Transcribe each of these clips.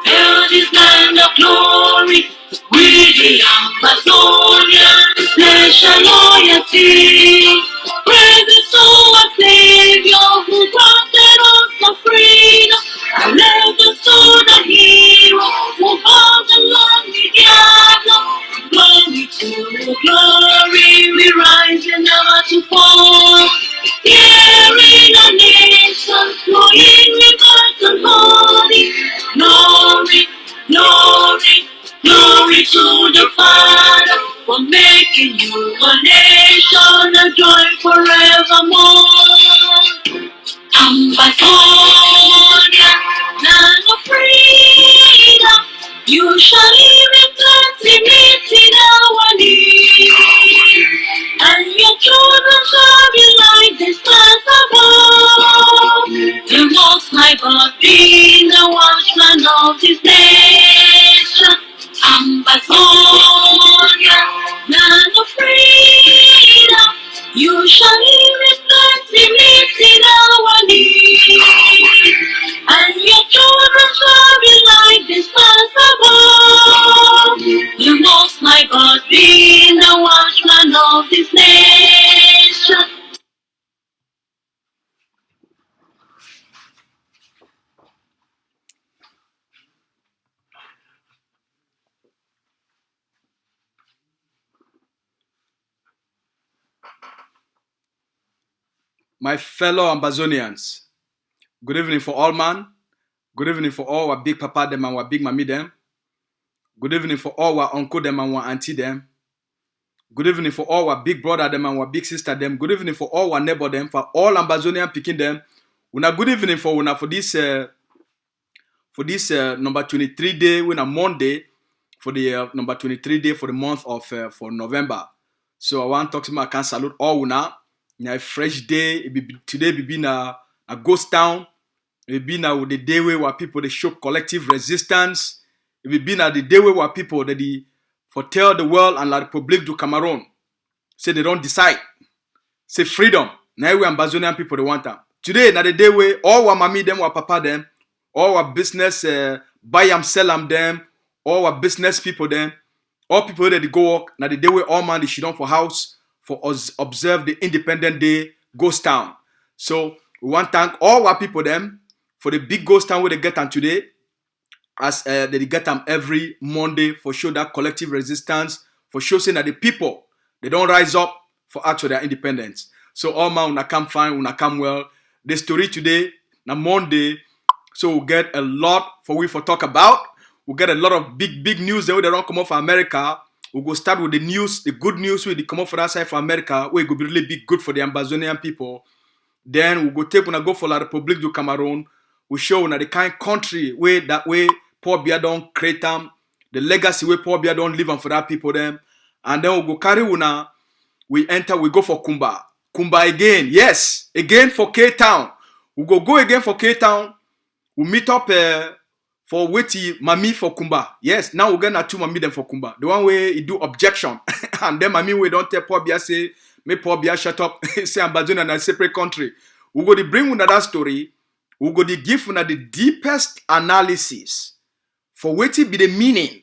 Hail this land of glory, we the Amazonian, pledge our loyalty. Praise to our Savior who granted us the freedom. And legends to the hero who held the land with Diablo. Glory to glory, we rise and never to fall. Here in a nation, flowing rivers and holy. Glory, glory, glory to the Father for making you a nation and joy forevermore. Ambatonia, land of freedom, you shall live in plenty, meeting our need. And your children shall be like the stars above. The most high God being the watchman of this nation. Ambatonia, land of freedom, you shall live in plenty, meeting our need. And your children shall be like the stars above. The most high God being the watchman of this nation. My fellow Ambazonians, good evening for all man. Good evening for all our big papa them and our big mommy them. Good evening for all our uncle them and our auntie them. Good evening for all our big brother them and our big sister them. Good evening for all our neighbor them, for all Ambazonian picking them. Una good evening for una for this number 23 day, when a Monday for the number 23 day for the month of for November. So I want to talk to you. I can salute all una. A fresh day. Today be a ghost town. It be now the day where people they show collective resistance. It be now the day where people that they for tell the world and la Republic du Cameroon say they don't decide. Say freedom. Now we Ambazonian people they want them. Today now the day where all our mommy them, our papa them, all our business buy them, sell them, all our business people them, all people that they go work. Now the day where all man they shit on for house for us observe the Independent Day ghost town. So we want to thank all our people them for the big ghost town where they get them today, as they get them every Monday for show that collective resistance, for showing that the people they don't rise up for actual their independence. So all man una come fine, una come well. The story today, na Monday, so we'll get a lot for we for talk about. We'll get a lot of big news that they don't come off for America. We'll go start with the news, the good news we come off for that side for America, where it will be really big good for the Ambazonian people. Then we'll go for La Republique du Cameroon. We show the kind of country where that way Paul Biya don't create them, the legacy where Paul Biya don't live on for that people them. And then we'll go carry una. We go for Kumba. Kumba again, yes, again for Cape Town. We'll go again for Cape Town. We'll meet up for Weti Mami for Kumba. Yes, now we're gonna two Mami them for Kumba. The one way he do objection. And then Mami we don't tell Paul Biya say, make Paul Biya shut up, say Ambazonian in a separate country. We go to bring una that story. We go to give una the deepest analysis for Weti be the meaning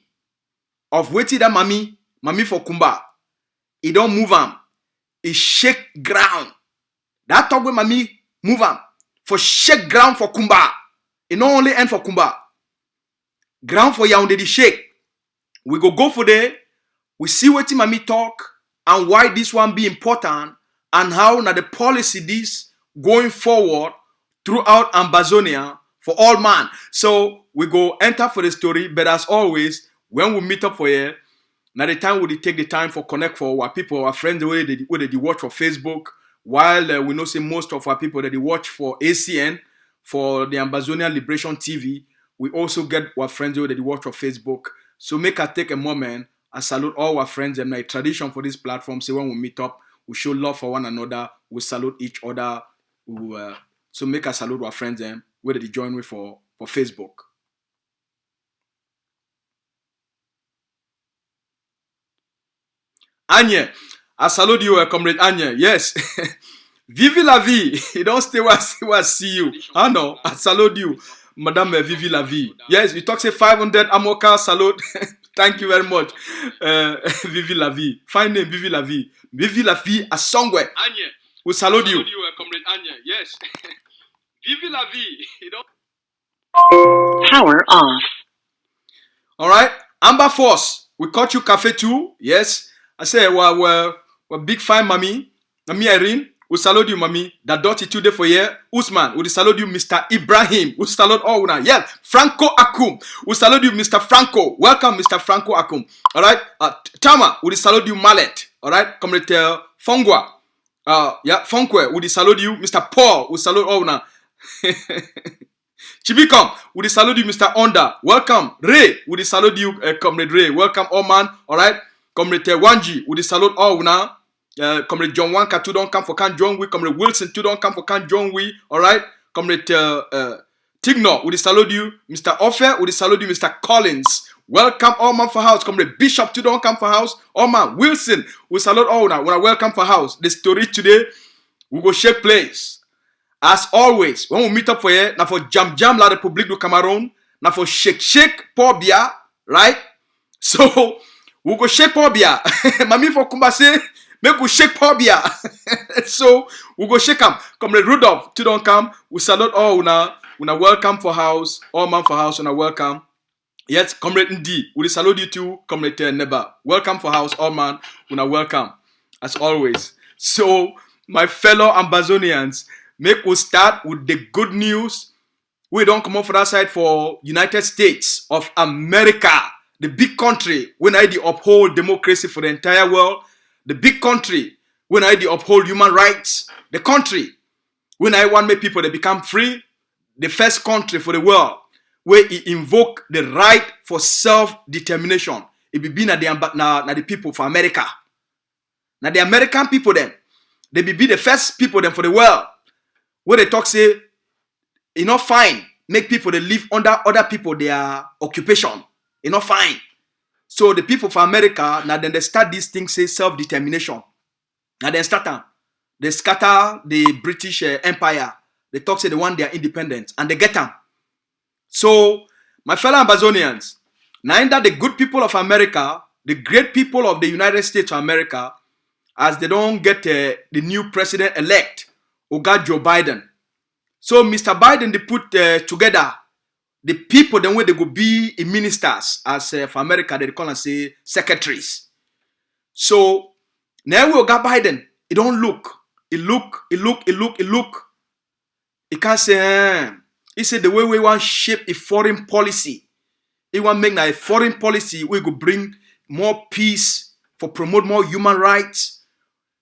of Weti that Mami for Kumba. He don't move am. He shake ground. That talk with Mami move am. For shake ground for Kumba. It not only end for Kumba. Ground for Yaoundé the shake. We go for there. We see what Mami talk and why this one be important and how now the policy this going forward throughout Ambazonia for all man. So we go enter for the story, but as always, when we meet up for here, now the time we take the time for connect for our people, our friends, where they watch for Facebook, while we know say most of our people that they watch for ACN, for the Ambazonian Liberation TV. We also get our friends that they watch for Facebook. So make us take a moment and salute all our friends. And my tradition for this platform, say when we meet up, we show love for one another. We salute each other. So make us salute our friends and where they join me for Facebook. Anya, I salute you, comrade Anya. Yes. Vivi la vie. You don't stay where I see you. I know. I salute you, Madame Vivi la vie. Yes, you talk say 500 Amoka salute. Thank you very much. Vivi la vie. Fine name, Vivi la vie. Vivi la vie a somewhere. Anya. We salute you. Comrade Anya. Yes. Vivi la vie. You know. Power off. All right. Amber Force. We caught you cafe too. Yes. I say, we're big fine, mommy. Mami Irene. We salute you, mommy. That dirty today for here. Usman, we salute you, Mr. Ibrahim. We salute all now. Yeah, Franco Akum. We salute you, Mr. Franco. Welcome, Mr. Franco Akum. All right. Tama, we salute you, Mallet. All right. Comrade Fongwa. Yeah, Fonkwe. We salute you, Mr. Paul. We salute all now. Chibikom, we salute you, Mr. Onda. Welcome, Ray. We salute you, Comrade Ray. Welcome, all man. All right. Comrade Wanji. We salute all now. Comrade John Wanka too don't come for Can John we. Comrade Wilson too don't come for Can John we. All right. Comrade Tigno, we salute you. Mr. Offer, we salute you. Mr. Collins, welcome all man for house. Comrade Bishop too don't come for house. All man Wilson, we salute all now. When I welcome for house. The story today, we go shake place. As always, when we meet up for here, now for Jam La Republique du Cameroon, now for shake Pobia, right? So we go shake Pobia. Mami for Kumbase. Make we shake Pobia. So we go shake him. Comrade Rudolph, to don't come. We salute all una welcome for house. All man for house, una welcome. Yes, Comrade Ndi, we salute you too. Comrade Neba, welcome for house. All man, una welcome as always. So my fellow Ambazonians, make we start with the good news. We don't come up for that side for United States of America, the big country when I uphold democracy for the entire world. The big country, when I uphold human rights, the country, when I want make people to become free, the first country for the world, where it invoke the right for self-determination. It be na the people for America. Now the American people then, they be the first people then for the world, where they talk say, it's not fine, make people they live under other people their occupation. It's not fine. So the people for America, now then they start these things, say self-determination. Now then start them. They scatter the British Empire. They talk say they want their independence. And they get them. So, my fellow Ambazonians, now that the good people of America, the great people of the United States of America, as they don't get the new president-elect, Oga Joe Biden. So, Mr. Biden, they put together the people then where they go be ministers as for America they call and say secretaries. So now we got Biden. It don't look. It look. It can't say. He said the way we want shape a foreign policy. He want make a foreign policy we go bring more peace for promote more human rights.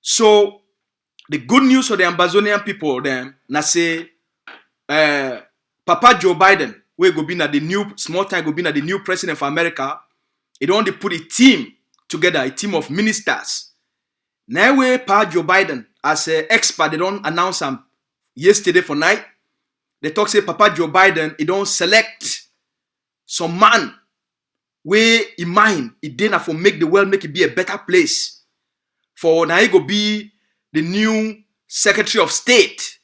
So the good news for the Ambazonian people then na say Papa Joe Biden. We go be na the new small time go be na the new president for America. It only put a team together, a team of ministers. Now we Pa Joe Biden as an expert, they don't announce him yesterday for night. They talk say Papa Joe Biden, he don't select some man where in mind he did for make the world make it be a better place. For now he go be the new Secretary of State.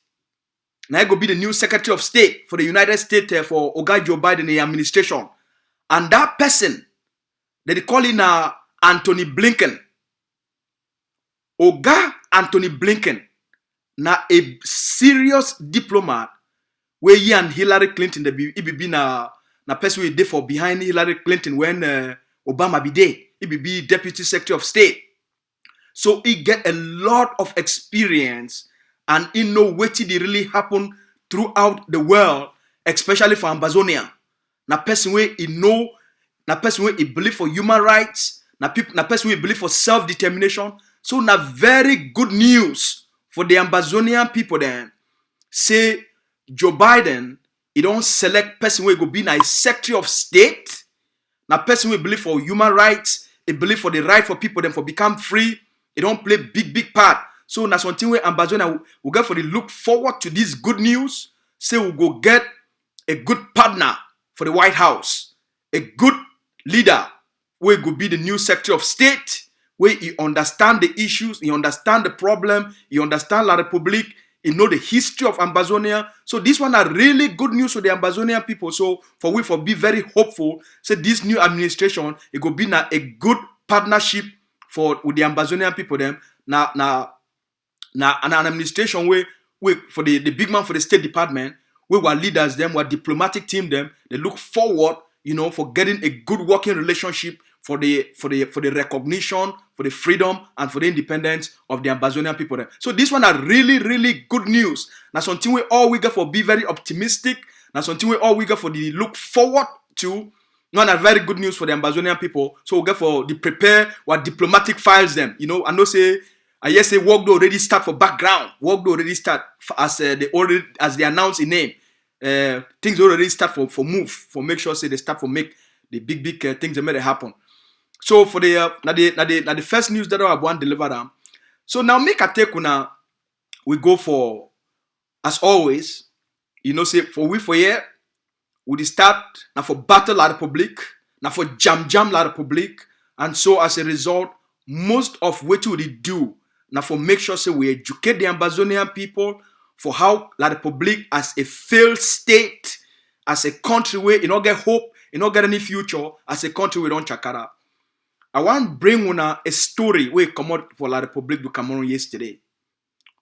Now I go be the new Secretary of State for the United States for Oga Joe Biden administration. And that person, they call him Anthony Blinken. Oga Anthony Blinken, na a serious diplomat where he and Hillary Clinton, he be na person we did for behind Hillary Clinton when Obama be there. He be Deputy Secretary of State. So he get a lot of experience and he know what did really happen throughout the world, especially for Ambazonia. Na person where he know, na person where he believe for human rights, na person where he believe for self-determination. So na very good news for the Ambazonian people then. Say Joe Biden, he don't select person where go be na a Secretary of State. Na person where believe for human rights, he believe for the right for people then for become free. He don't play big part. So na something where Ambazonia will get for the look forward to this good news. Say we'll go get a good partner for the White House. A good leader where go be the new Secretary of State. where he understand the issues, he understand the problem, he understand La Republique, he know the history of Ambazonia. So this one are really good news for the Ambazonian people. So for be very hopeful, say this new administration, it could be a good partnership with the Ambazonian people them. Now an administration where for the big man for the State Department, where our leaders them, our diplomatic team them, they look forward, for getting a good working relationship for the recognition, for the freedom, and for the independence of the Ambazonian people there. So this one are really, really good news. Now something we all we got for be very optimistic. Now something we all we got for the look forward to. One are very good news for the Ambazonian people. So we get for the prepare what diplomatic files them. I know say work do already start for background. Work do already start as they announce in name. Things already start for move for make sure say they start for make the big things that may happen. So for the first news that I want to deliver them. So now make a take una we go for as always, say for here we start now for battle La Republique, now for jam La Republique, and so as a result, most of what we do now for make sure say we educate the Ambazonian people for how La Republique as a failed state, as a country where you don't get hope, you don't get any future, as a country we don't chakara. I want to bring una a story where come out for La Republique du Cameroon yesterday.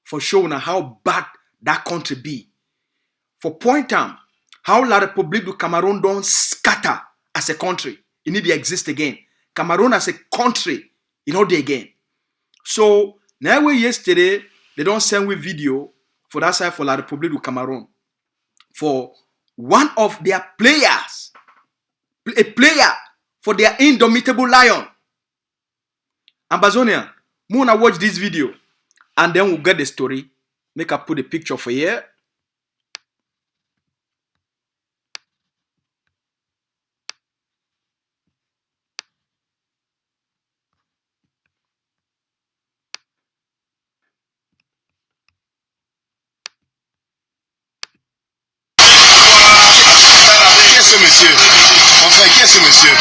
For showing how bad that country be. For point time, how La Republique du Cameroon don't scatter as a country. It need to exist again. Cameroon as a country, they again. So, now yesterday, they don't send me video for that side for La Republique du Cameroon. For one of their players, a player for their indomitable lion. Ambazonian, we wanna watch this video and then we'll get the story. Make I put a picture for here. Qui est ce monsieur? Enfin, qui est ce monsieur?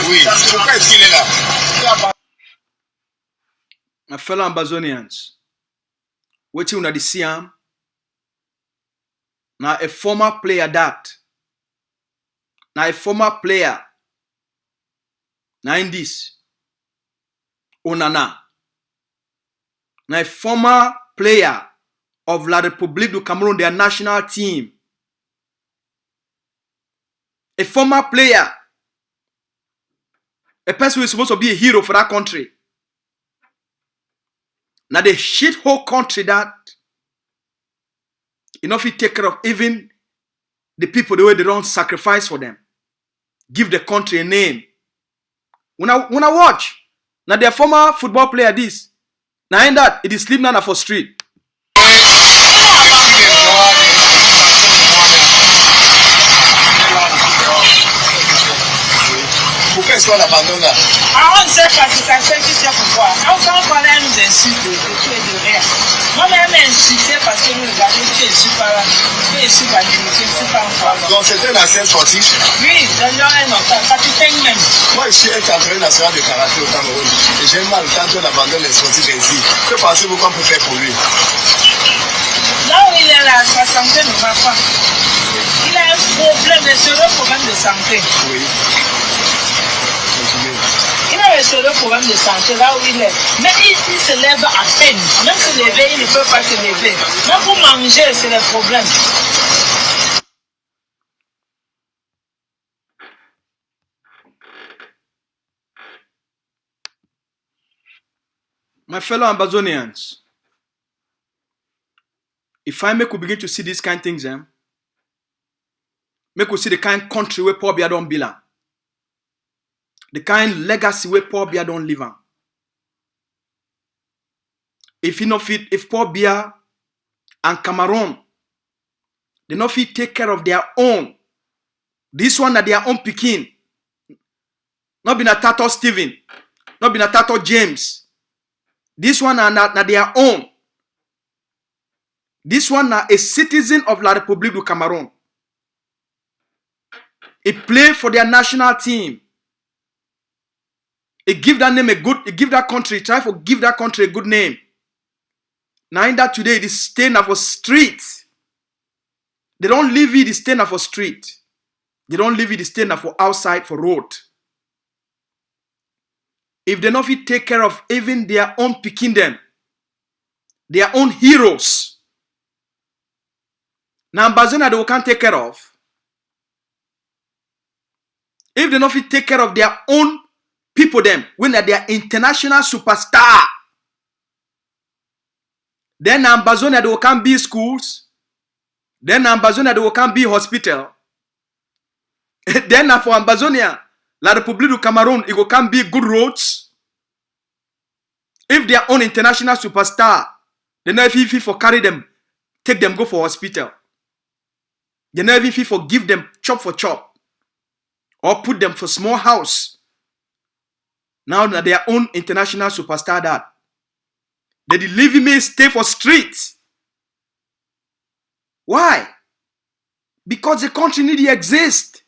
Oui, pourquoi est-ce qu'il est là? My fellow Ambazonians, what you wanna see him? Now a former player that. Now a former player. Now in this. Onana. Now a former player of La Republique du Cameroon, their national team. A former player. A person who is supposed to be a hero for that country. Now the shithole country that enough it take care of even the people the way they don't sacrifice for them. Give the country a name. When I watch, now their former football player this. Now in that it is sleep now for street. Pourquoi est-ce qu'on abandonne là? On ne sait pas si ça fait qui sait pourquoi. Quand on parlait, nous insulte de tout et de rien. Moi-même, insulté parce que nous regardons qui est ici par là, qui est ici par là, qui est ici par là. Donc c'était un ancien sportif? Oui, d'ailleurs, un capitaine même. Moi, je suis un entraîneur national de karaté au Cameroun. Et j'ai mal quand on abandonne les sportifs ici. Que pensez-vous qu'on peut faire pour lui? Là où il est là, sa santé ne va pas. Il a un problème, un sérieux problème de santé. Oui. Il a un sérieux problème de santé là où il est. Mais il se lève à peine. Même se lever, il ne peut pas se lever. Même pour manger, c'est le problème. My fellow Ambazonians, if I make we begin to see these kind of things, make we see the kind of country where Paul Biya don't belong. The kind legacy where Paul Biya don't live on. If you not fit, if Paul Biya and Cameroon, they not fit take care of their own. This one that their own picking. Not been a Tato Steven, not been a Tato James. This one are not their own. This one are a citizen of La Republique du Cameroon. He play for their national team. He give that name a good, he give that country, try to give that country a good name. Now in that today, it is staying for street. They don't leave it, it's staying for street. They don't leave it, it's staying for outside, for road. If they not fit take care of even their own picking them, their own heroes. Now Ambazonia they can't take care of. If they not fit take care of their own people them, when they're their international superstar, then Ambazonia they can't be schools. Then Ambazonia they can't be hospital. Then for Ambazonia, La République du Cameroon, it can't be good roads. If their own international superstar, they never feel for carry them, take them, go for hospital. They never feel for give them chop for chop. Or put them for small house. Now that their own international superstar that. They leave me stay for streets. Why? Because the country need to exist.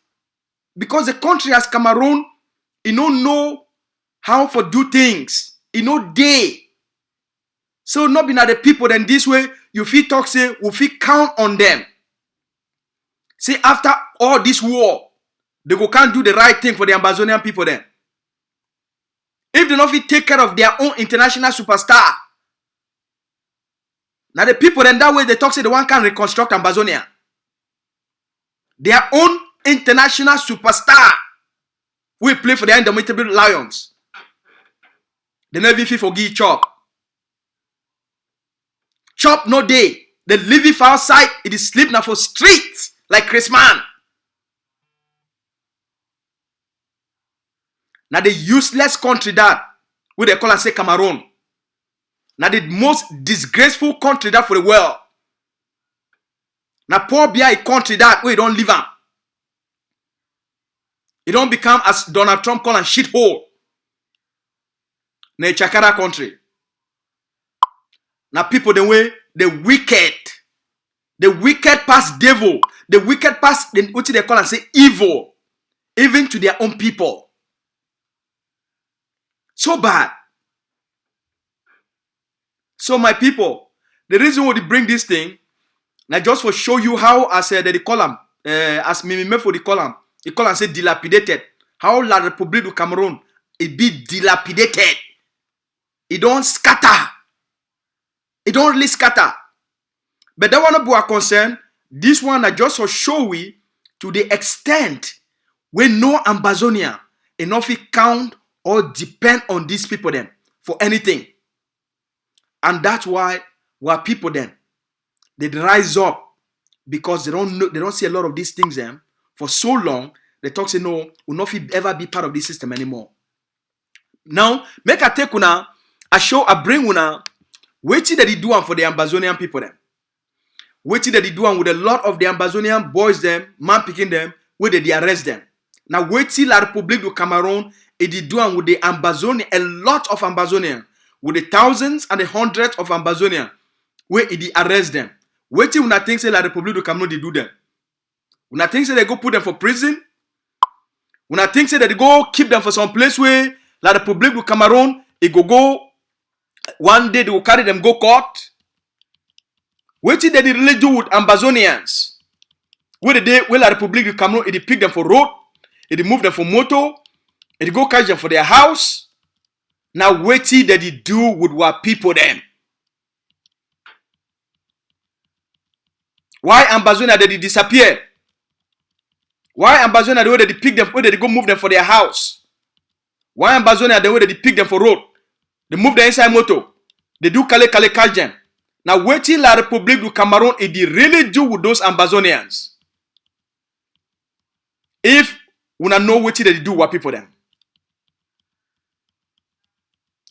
Because the country as Cameroon, it don't know how to do things. It know they. So not being at the people, then this way, you feel talk say, we feel count on them. Say after all this war, they go can't do the right thing for the Ambazonian people then. If they not fit take care of their own international superstar, now the people then that way they talk say the one can reconstruct Ambazonia. Their own international superstar will play for the Indomitable Lions. They never fit for give chop. Chop no day. They live it for outside. It is sleep now for street like Chris Man. Now the useless country that we they call and say Cameroon. Now the most disgraceful country that for the world. Now poor be a country that we don't live on. It don't become as Donald Trump call and shithole. Na Chakara country. Now people the way the wicked past devil, the wicked past what they call and say evil, even to their own people. So bad. So my people, the reason why they bring this thing, now just for show you how as they call them, as Mimime for the column, they call and say dilapidated. How La République du Cameroon it be dilapidated. It don't scatter. It don't really scatter. But that one are concerned, this one I just for show we to the extent where no Ambazonia enough count or depend on these people then for anything. And that's why people then they rise up because they don't know, they don't see a lot of these things then for so long. They talk say no, will not ever be part of this system anymore. Now make a take una. I bring una waiting that they do for the Ambazonian people them. Waiting that they do with a lot of the Ambazonian boys them, man picking them, where they arrest them. Now waiting La République du Cameroon, it they do with the Ambazonian, a lot of Ambazonian, with the thousands and the hundreds of Ambazonian, where it they arrest them. Waiting when I think say La République du Cameroon they do them. When I think say they go put them for prison. When I think say that they go keep them for some place where La République du Cameroon, it go one day they will carry them go court. What did they really do with Ambazonians? Where La République du Cameroon, it pick them for road, it move them for motor, it go catch them for their house. Now what did they do with what people them? Why Ambazonia did they disappear? Why Ambazonia the way they pick them, where they go move them for their house? Why Ambazonia the way they pick them for road? They move them inside motor. They do kale catch them. Now what till La République du Cameroon it they really do with those Ambazonians? If we not know what they do what people them.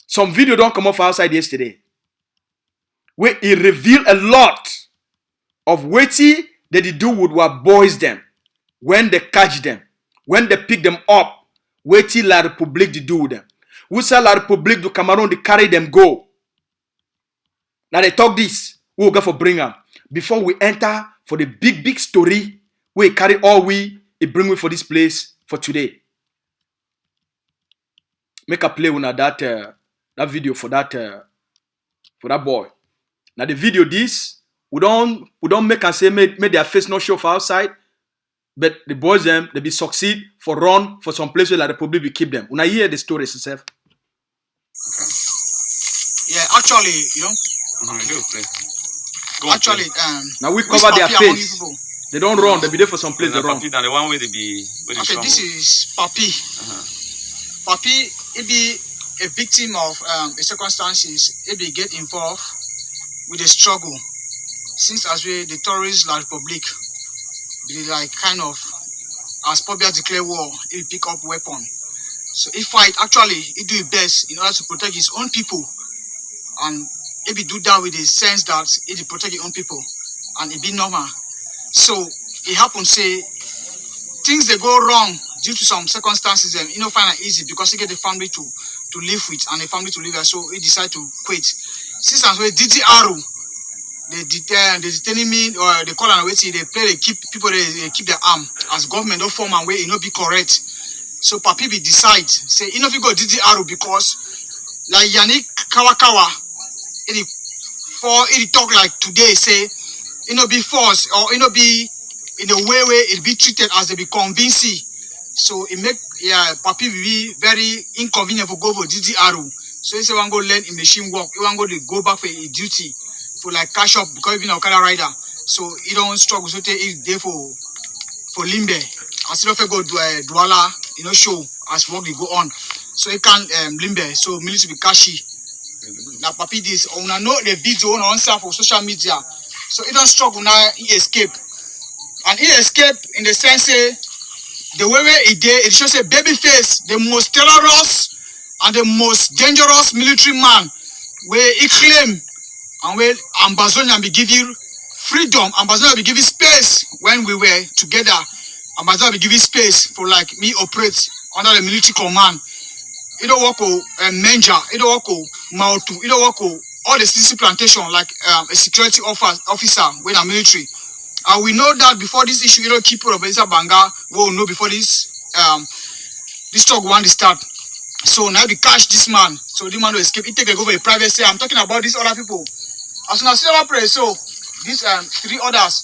Some video don't come off outside yesterday. Where it reveal a lot of what they do with what boys them. When they catch them. When they pick them up. What till La République they do with them. We say La République du Cameroon, they carry them go. Now they talk this. We will go for bring them. Before we enter for the big story, we carry all we it bring me for this place for today. Make a play una that video for that boy. Now the video this we don't make and say make their face not show for outside, but the boys them they be succeed for run for some places like the public will keep them. When I hear the story itself. Okay. Yeah, actually, you know. Actually, now we cover their face. They don't run. They be there for some place. They run. Papi, the one way they be. Okay, this is Papi. Papi, it be a victim of the circumstances. It be get involved with the struggle since as we the tourist La Republic be like kind of as Pobia declare war. It pick up weapon. So he fight actually. He do his best in order to protect his own people, and he be do that with the sense that he protect his own people, and it be normal. So it happens say things they go wrong due to some circumstances and you know find it easy because he get the family to live with and the family to live with, so he decide to quit. Since as well DDR they detaining me or they call and waiting, they play, they keep people, they keep their arm as government don't form and way it not be correct. So Papi be decide say you know if you go DDR because like Yannick Kawakawa it talk like today say you know be forced or you know be in a way where it be treated as they be convincing. So it make Papi be very inconvenient for go for DDR. So he say one go learn in machine work, he want go back for a duty for like cash up because he been a Okada rider. So he don't struggle so he there for Limbe. As he don't go Douala, you know show as work they go on. So he can Limbe. So military be cashy. Now Papi this I know the video on stuff for social media. So he don't struggle now he escape. And he escape in the sense the way it did, it shows a baby face, the most terrorous and the most dangerous military man where he claim and where Ambazonian be give you freedom, Ambazonian be give you space when we were together. Ambazonian be give you space for like me operate under the military command. It don't work Menja, it don't work Mautu, it don't work all the CC plantation like a security officer when a military. And we know that before this issue, you don't keep of Banga, we will know before this talk one to start. So now we catch this man. So the man will escape. He take a go for a private say. I'm talking about these other people. As soon as I pray, so these three others,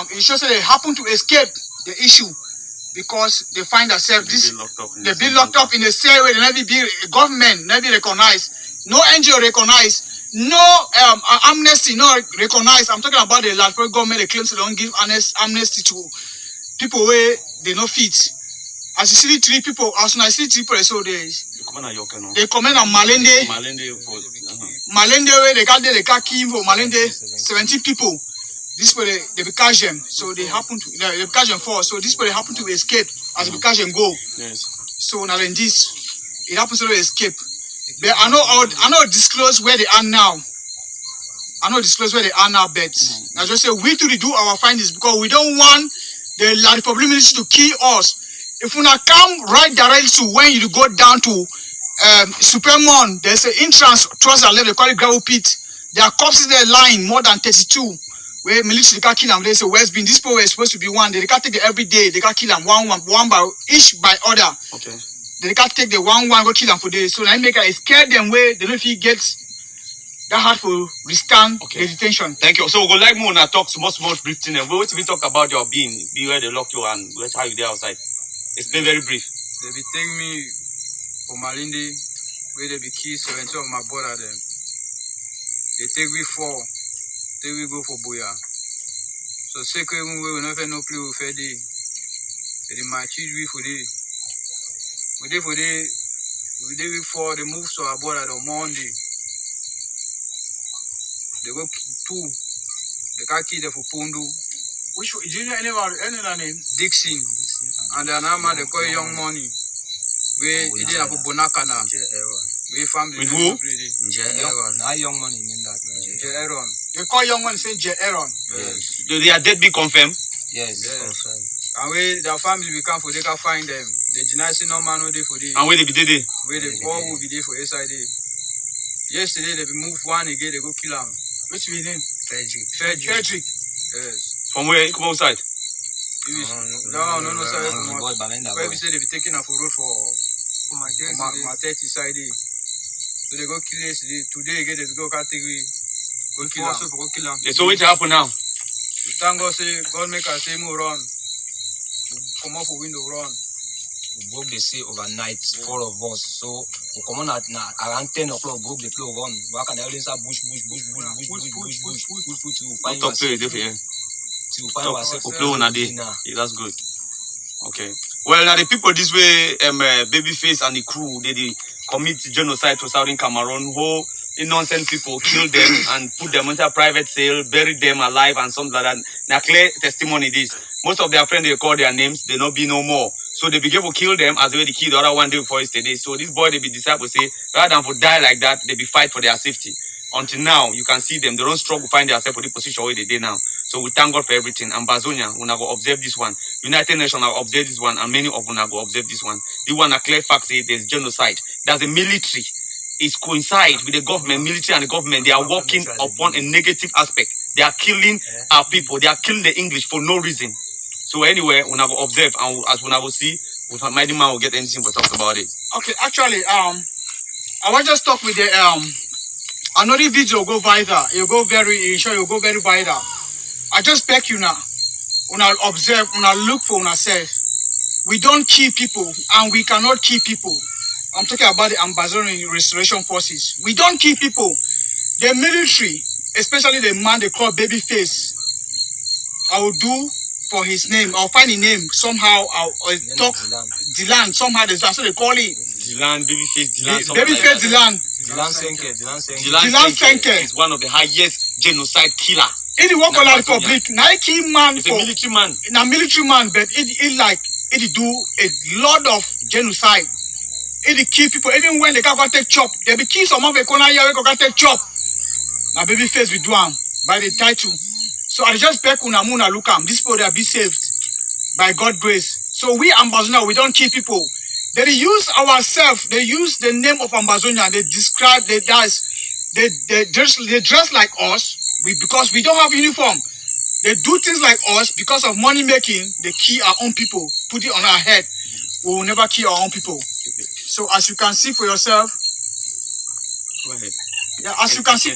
it shows that they happen to escape the issue because they find themselves they've been locked up in the same way. They never be government, never recognized, no NGO recognized. No amnesty, no recognized. I'm talking about the Latvian government. They claim they don't give amnesty to people where they no fit. As you see three people, as soon as I see three people, so they comment on Malende. Malende where they got Kimbo, Malende, 17 people. This way they be catch them. So they happen to they catch them for. So this way they happen to escape as they catch them go. Yes. So now in this, it happens to escape. But I know disclose where they are now. I know disclose where they are now, but I just say we to do our findings because we don't want the La Republic military to kill us. If we not come right directly to when you go down to Supermon, there's an entrance towards the left, they call it gravel pit. There are corpses there lying more than 32. Where military can't kill them. They say West Bean. These people were supposed to be one. They can't take it every day. They can't kill them one by each by order. Okay. They can't take the one go kill them for days. So I make it scare them where they don't know if he gets that hard for withstand the detention. Thank you. So we go like more and talk much brief thing. What we talk about your being, be where they lock you and how you there outside. It's been very brief. They be take me for Malindi, where they be killed 70 of my brother them. They take me 4, take we go for Boya. So second we will never no play with Fedi. They might cheat we for day. We did for day. We did before they move to our brother on Monday. They go 2. They got killed for Pundu. Which do you know any name? Dixon. And then they call Young Money. We did have a Bonacana. We family. With who? Not Young Money named that. Aaron. They call Young Money say Aaron. Yes. Do they are dead be confirmed? Yes. Confirmed. And we their family we come for they can find them. The genocide no man no day for day. And where they be there? Where they all will be there for SID. Yesterday they be move one again, they go kill him. Which be name? Frederick. Frederick. Yes. From where? Come outside. No, sir. Where we say they be taking off road for Mateti side. So they go kill us today. Again, they go category. Go kill them. Okay, so what happen now? Thank God, say God make us say more run. Come off a window run. We broke the sea overnight, 4 of us. So we come on at around 10 o'clock, broke the floor run. We can only say bush to find Talk to you, ourselves. Yeah, that's good. Okay. Well, now the people this way, Babyface and the crew, they commit genocide to Southern Cameroon. Who innocent people kill them and put them into a private sale, bury them alive and something like that. Now clear testimony this. Most of their friends they call their names, they not be no more. So they begin to kill them as the way they kill the other one day before yesterday. So this boy they be disciples say rather than for die like that, they be fight for their safety. Until now, you can see them. They don't struggle to find themselves for the position where they did now. So we thank God for everything. And Bazonia, we go observe this one. United Nations will observe this one, and many of them go observe this one. The one a clear fact say there's genocide. There's a military. It's coincide with the government, military and the government. They are working upon a negative aspect. They are killing our people. They are killing the English for no reason. So anyway, we go observe, and as we go see, Mighty Man will get anything to talk about it. Okay, actually, I want just talk with the another video go viral. It'll go very viral. I just beg you now. When I observe, when I look for yourself, we don't kill people and we cannot kill people. I'm talking about the Ambazonian Restoration Forces. We don't kill people. The military, especially the man they call Babyface, I will do for his name. I'll find a name somehow. I'll talk Dylan. Somehow that's what they call it. Dylan, Babyface, Dylan. Babyface Dylan. Dylan Senke is one of the highest genocide killer. In the work on Republic, Nike man, it's a military man. A military man, but it do a lot of genocide. It kill people. Even when they can't take chop, they be kill some of the corner here. We can take chop. Now Babyface we do by the title. So I just beg Unamuna look am. These people they be saved by God's grace. So we Ambazonia, we don't kill people. They use ourselves. They use the name of Ambazonia. They describe they dress like us. Because we don't have uniform. They do things like us because of money making. They kill our own people, put it on our head. We will never kill our own people. So as you can see for yourself. Go ahead. Yeah, as you can see.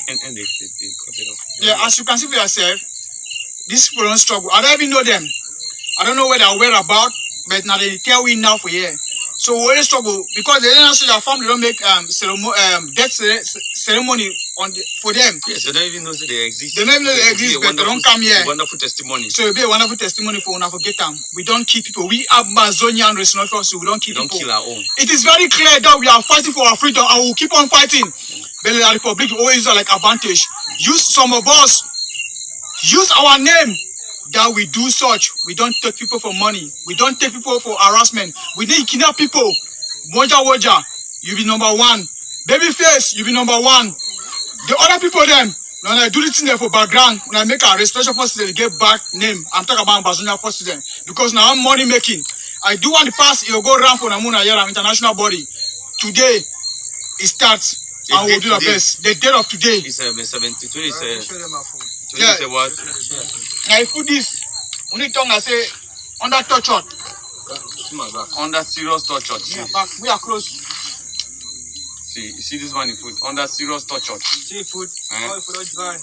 Yeah, as you can see for yourself, these people don't struggle. I don't even know them. I don't know where they're about, but now they tell we now for here. So we only struggle because they don't answer their family. Don't make death ceremony for them. Yes, they don't even know that they exist. They don't even know they exist, but they don't come here. Wonderful testimony. So it'll be a wonderful testimony for forget them. We don't kill people. We Amazonian Restoration Forces. We don't kill people. We don't kill our own. It is very clear that we are fighting for our freedom and we'll keep on fighting. But the Republic always use like advantage. Use some of us. Use our name. That we do such. We don't take people for money. We don't take people for harassment. We need kidnap people. Woja, you be number one. Babyface, you be number one. The other people them, when I do the thing there for background, when I make a restoration forces, they get back name. I'm talking about Ambazonia forces them. Because now I'm money making. I do want the pass, you'll go around for Namuna Yaram international body. Today, it starts. And we'll do the best. The date of today. It's 72. Yeah. Say what? Now if put this, only tongue I say under torture. Under serious torture. Yeah, back. We are close. See, you see this one in food. Under serious torture. See food. Oh, if we don't dry.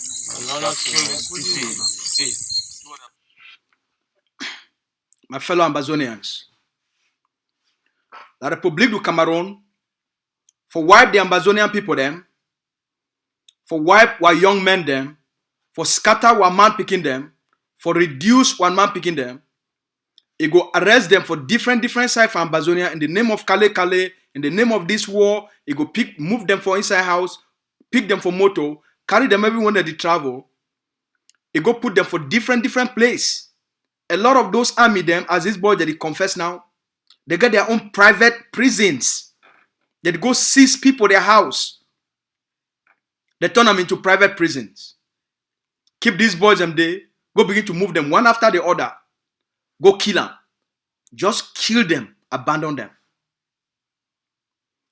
See. My fellow Ambazonians, la République du Cameroun, for wipe the Ambazonian people them, for wipe our young men them, for scatter one man picking them, for reduce one man picking them, it go arrest them for different sides from Ambazonia in the name of Kale, in the name of this war, it go move them for inside house, pick them for moto, carry them everywhere that they travel, it go put them for different place. A lot of those army them, as this boy that he confess now, they get their own private prisons. They go seize people their house. They turn them into private prisons. Keep these boys them there. Go begin to move them one after the other. Go kill them. Just kill them. Abandon them.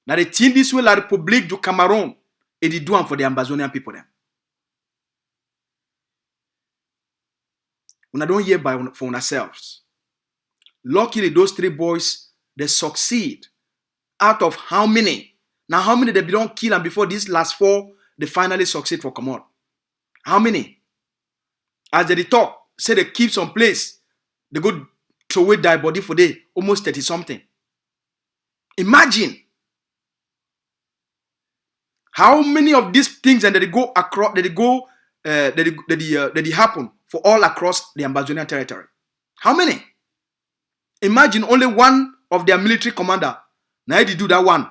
Now the thing this way, la République du Cameroun, it is doing for the Ambazonian people them. Una don't hear by for ourselves. Luckily, those 3 boys, they succeed. Out of how many? Now, how many they don't kill, and before these last 4, they finally succeed for come out? How many? As they talk, say they keep some place, they go throw away their body for day, almost 30 something. Imagine how many of these things and they go across, they happen for all across the Ambazonian territory. How many? Imagine only one of their military commander. Now they do that one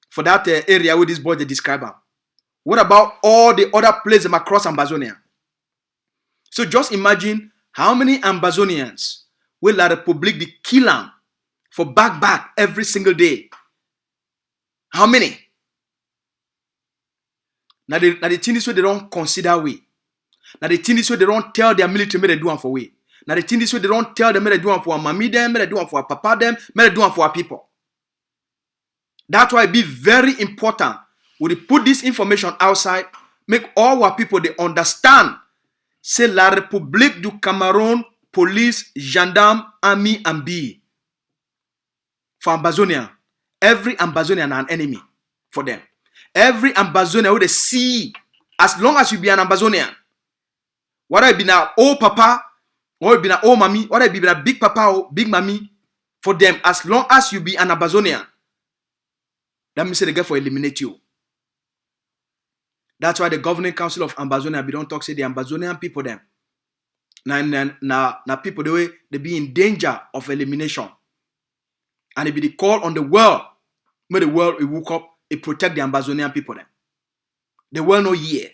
for that area where this boy they describe her. What about all the other places across Ambazonia? So just imagine how many Ambazonians will La Republique de kill them for back every single day. How many? Now the thing is where they don't consider way. Now the thing is where they don't tell their military me they do them for way. Now the thing is where they don't tell them me they do them for mommy them, me they do them for papa them, me they do them for people. That's why it be very important we put this information outside, make all our people they understand. C'est la République du Cameroun, police, gendarme, army, and B. For Ambazonian, every Ambazonian an enemy for them. Every Ambazonian who they see, as long as you be an Ambazonian, whether it be an old papa, or it be an old mommy, whether it be a big papa or big mommy, for them, as long as you be an Ambazonian, that means they get for eliminate you. That's why the governing council of Ambazonia, we don't talk say the Ambazonian people them. Now people the way they be in danger of elimination. And it be the call on the world. May the world it woke up, it protect the Ambazonian people them. The world no year.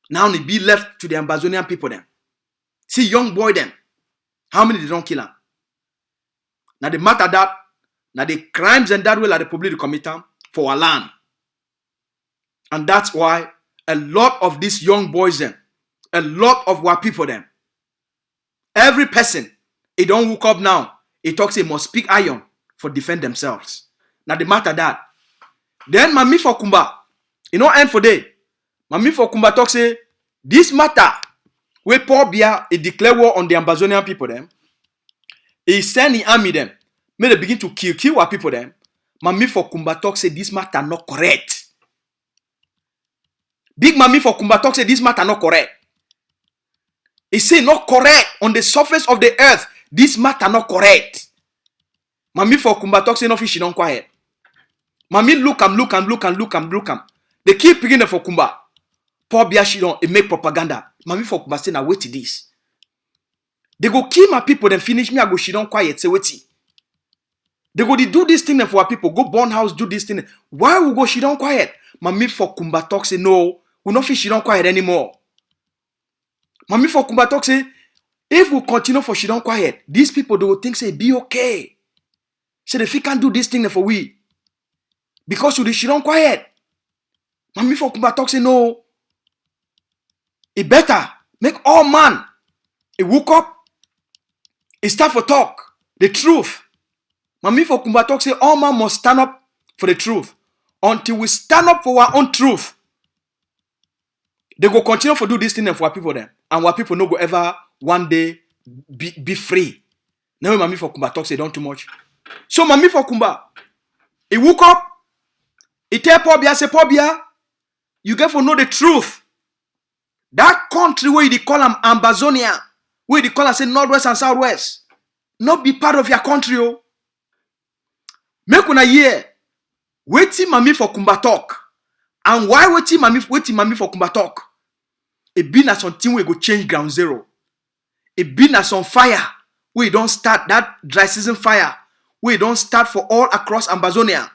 Now it be left to the Ambazonian people them. See young boy them. How many they don't kill them? Now the matter that, now the crimes and that will the Republic commit them for our land. And that's why a lot of these young boys them, a lot of our people them, every person, he don't woke up now, he talks he must speak iron for defend themselves. Now the matter that. Then Mami for Kumba, you know end for day. Mami for Kumba talk say, this matter, where Paul Biya, he declare war on the Ambazonian people them, he send the army them, may they begin to kill our people them. Mami for Kumba talk say, this matter not correct. Big Mami for Kumba talk say this matter not correct. He say not correct on the surface of the earth. This matter not correct. Mami for Kumba talk say no fish don't quiet. Mami look am. They keep picking them for Kumba. Paul Biya she don't make propaganda. Mami for Kumba say now wait to this. They go kill my people then finish me. I go she don't quiet say wait. They go do this thing for our people. Go burn house do this thing. Why we go she don't quiet? Mami for Kumba talk say no. We not fish she don't quiet anymore. Mami for Kumba talk say, if we continue for she don't quiet, these people they will think say be okay. Say if we can't do this thing for we, because you she don't quiet. Mami for Kumba talk say no. It better make all man. It woke up. It start for talk the truth. Mami for Kumba talk say all man must stand up for the truth. Until we stand up for our own truth, they go continue to do this thing for our people then. And our people no go ever one day be free. Now Mami for Kumba talk say don't too much. So Mami for Kumba, he woke up, he tell Paul Biya, say Paul Biya, you get to know the truth. That country where they call them Ambazonia, where they call them say Northwest and Southwest, not be part of your country. Oh. Make una hear. Waiting Mami for Kumba talk. And why waiting Mami for Kumba talk? It been as something we go change ground zero. It been as on fire. We don't start that dry season fire. We don't start for all across Ambazonia.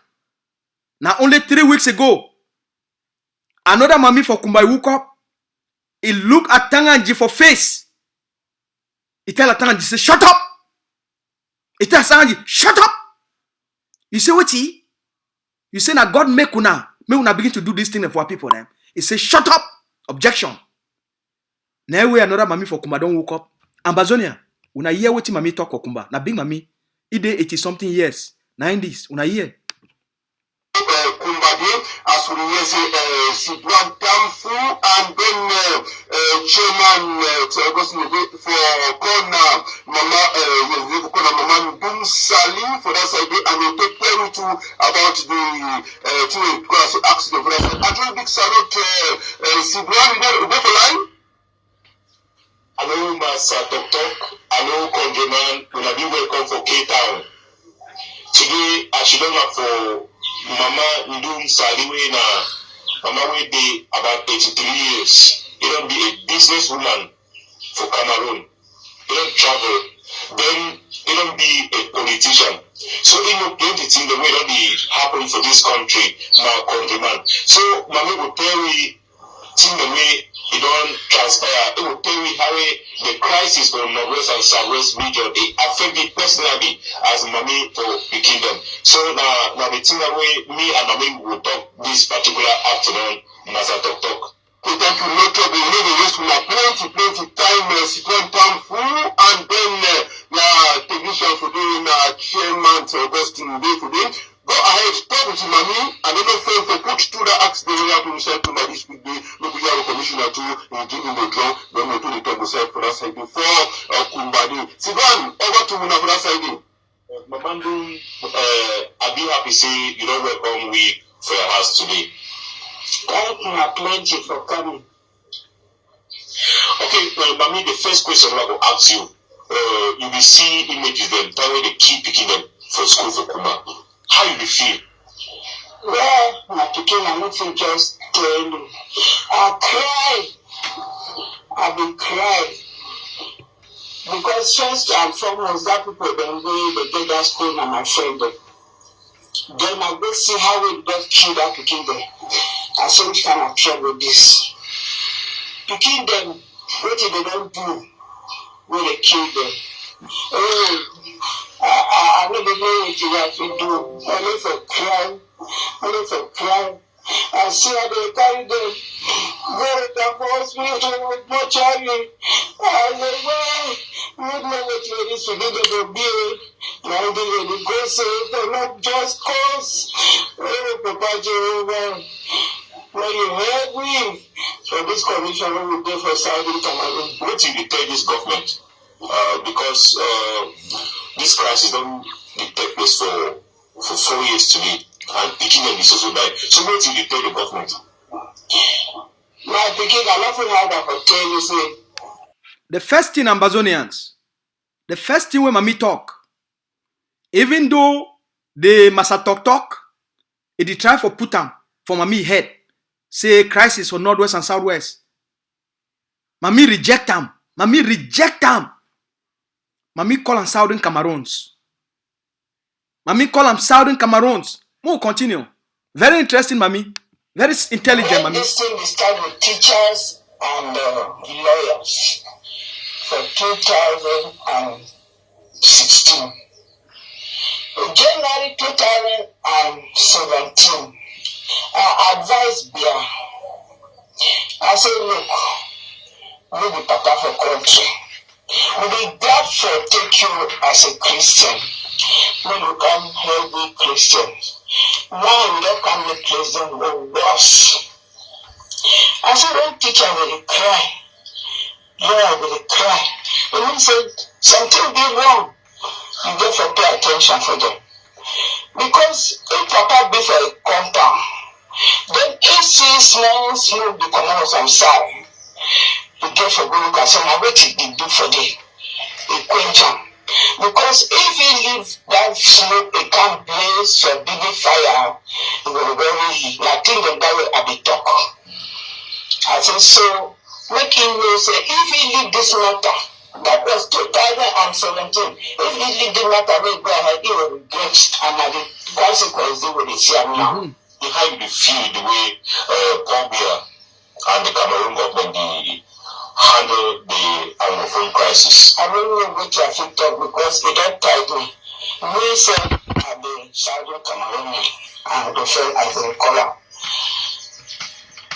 Now only 3 weeks ago, another Mami for Kumba woke up. He look at Tanganji for face. He tell Tanganji, say, shut up. He tell Tanganji, shut up. You say what he? You say that God make una begin to do this thing for our people then. He say shut up. Objection. Now we another Mami for Kumba don't woke up. Ambazonia. Una hear what Mami talk for Kumba. Na big Mami. Ide 80 something years. 90s. Una hear. Kumba as for the year, Sibran Tamfu, and then Chairman to Augustine for Kona Mama Ndum Sali for that side, and we'll take care to about the accident for that side. I do a big salute Sibran, you go for line. Hello, Master Tok. Hello, Conjureman. You will be welcome for K-Town. Today, I should not for Mama Ndum Saliwe na Mama will be about 83 years. You don't be a businesswoman for Cameroon. You don't travel. Then you don't be a politician. So you know plenty things the way that be happen for this country, my countryman. So Mama will tell me things the way it don't transpire. It will tell me how the crisis for Northwest and Southwest region it affected personally as Mami for the kingdom. So now the thing that way me and Mami will talk this particular afternoon, Master Tok. So thank you, no trouble. You know the rest of my plenty time, Citron Town full, and then technician for doing chairman to Augustine Day for them. Go ahead, talk with Mami, and then friend to put through the accident we have to decide to this week day. Look, we have a commissioner to give him the draw, then we do the talk side for that side before Kumbadi. Sivan, over to Muna for that side. Mamandu, I'll be happy to say you know welcome we for your house today. Thank you, plenty for coming. Okay, Mami, the first question I will ask you, you will see images them, that way they keep picking them for school for Kuma. How you feel? Well, my picking, I'm not just telling you. I been crying. Because first and foremost, that people then they get that school and my friend them. Then I go see how we just kill that picking them. I say which kind of trouble this. Picking them, what they don't do when they kill them. I don't know what you have to do. Only for crime. I see how they carry them. Go to the hospital with no charity. I say, well, you know what you need to do to be. Now they will go say, for not just cause. Papa Jehovah. When you help me for this commission, we will do for Southern Cameroon. What do you tell this government? Because this crisis don't take place for 4 years today, and picking them is also die. So what do you tell the government? My picking, I nothing had that for 10 years. The first thing, Ambazonians, the first thing when Mami talk, even though the Massa talk, it try for put them for Mami head, say crisis for Northwest and Southwest. Mami reject them. Mami call them Southern Cameroons. Mami call them Southern Cameroons. We'll continue. Very interesting, Mami. Very intelligent, Mami. This thing started with teachers and lawyers for 2016. January 2017, I advised Bia. I said, look, we be papa for country. We be glad for take you as a Christian. When you come healthy Christian. Now you don't come the president will worse. I said, when teacher will cry. Lawyer will cry. And he said, something be wrong. You get to pay attention for them. Because if papa be for a compound, then if see small smoke be coming on some side, you get for go look at some what it do for them. It quench them. Because if you leave that smoke, it can blaze or big fire, it will be very nothing than that way I be talk. I say so making you say if you leave this matter, that was 2017. If you leave the matter, we go ahead, you will regret and the consequences you will see now. How you feel the way Gambia and the Cameroon government handle the Anglophone crisis? I don't know which I should talk because it don't tell me. We said I've been Southern Cameroon and the friend I've been color.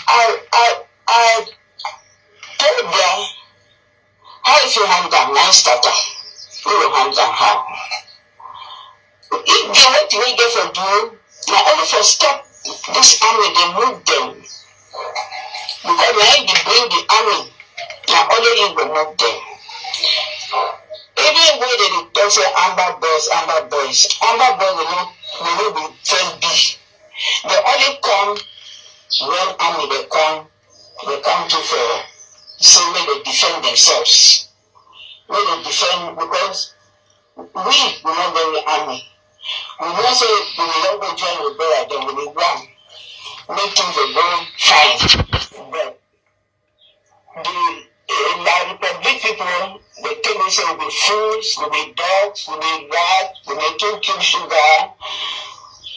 I tell them how if you hand down nice starter, you will hand down how. If the way we get for do, now only for stop This army, they move them. Because when they bring the army, now only you will move them. Even when they don't say Amber Boys will not be friend B. They only come when army they come to for so when they defend themselves. When they defend because we will not go in the army. We will say we will not go join the bear, then we will run. Make things will go fine. But the Republic people, they tell me say will be fools, will be dogs, will be rats, will be kill sugar.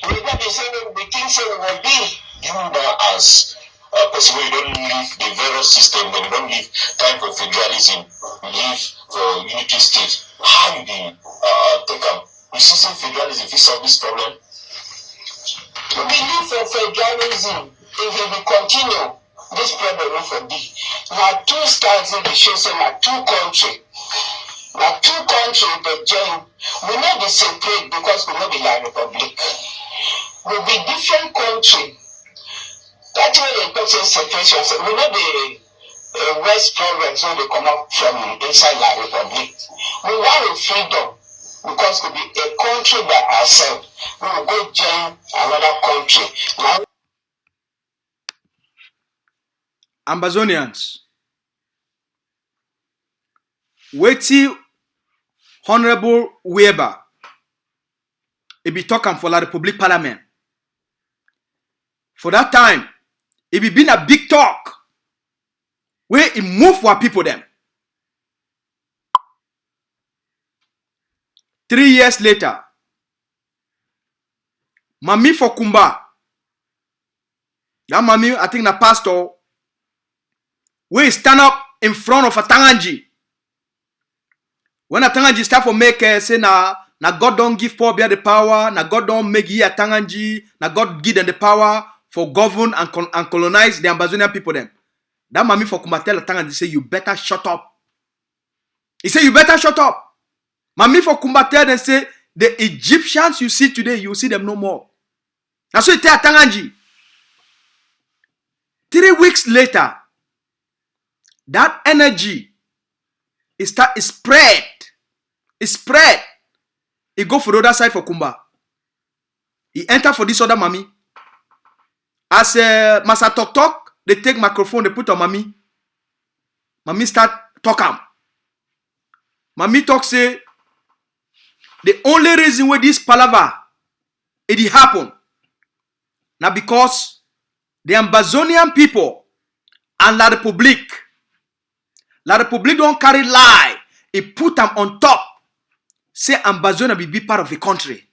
We not be saying we think so we will be. You now as a person who don't leave the various system, when you don't leave time for federalism, leave for unity state, how you be take up? You see some federalism if solve this problem? We believe for federalism, if we will continue, this problem will for be. Now two styles in the show say now two countries. Now two countries that join will not be separate because we will not be like republic. Will be different countries. That's why they talk separation. So will not be West province when they come up from inside like republic. We want a freedom because we be a country by ourselves. We will go join another country. Now, Ambazonians, wetin Honorable Weber, he be talking for la Republic Parliament. For that time, it be been a big talk where it move for people them. 3 years later, Mami for Kumba, that Mami, I think the pastor, we stand up in front of a Tanganji. When a Tanganji start for make say na God don't give poor bear the power, na God don't make ye a Tanganji, na God give them the power for govern and colonize the Ambazonian people them. That Mami for Kumba tell a Tanganji say you better shut up. He say you better shut up. Mami for Kumba tell them say the Egyptians you see today, you see them no more. That's so he tell Tanganji. 3 weeks later, that energy is spread. It spread. He go for the other side for Kumba. He enter for this other Mami. As Masa talk, they take microphone, they put on Mami. Mami start talk am. Mami talk say, the only reason why this palaver it happen, now because the Ambazonian people and La Republique don't carry lie. It put them on top. Say Ambazonia will be part of the country.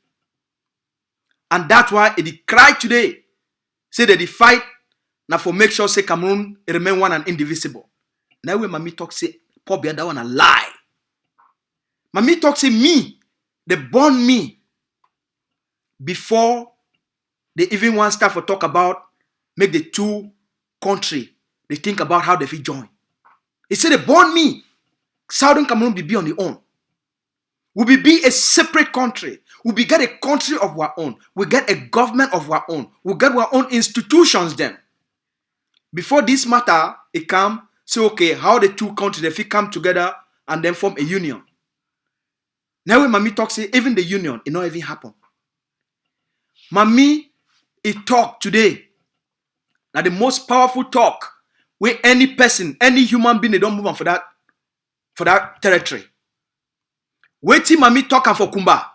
And that's why it cry today. Say that they fight now for make sure say Cameroon remain one and indivisible. Now when Mami talk say Paul be that one a lie. Mami talk say me, they born me before they even want start for talk about make the two country. They think about how they fit join. He said they born me. Southern Cameroon will be on the own. We be a separate country. We get a country of our own. We get a government of our own. We get our own institutions then. Before this matter, it come, say okay, how the two countries they fit come together and then form a union. Now when Mami talk say even the union, it not even happen. Mami, it talk today. Now the most powerful talk where any person, any human being, they don't move on for that territory. Waiting Mami talking for Kumba.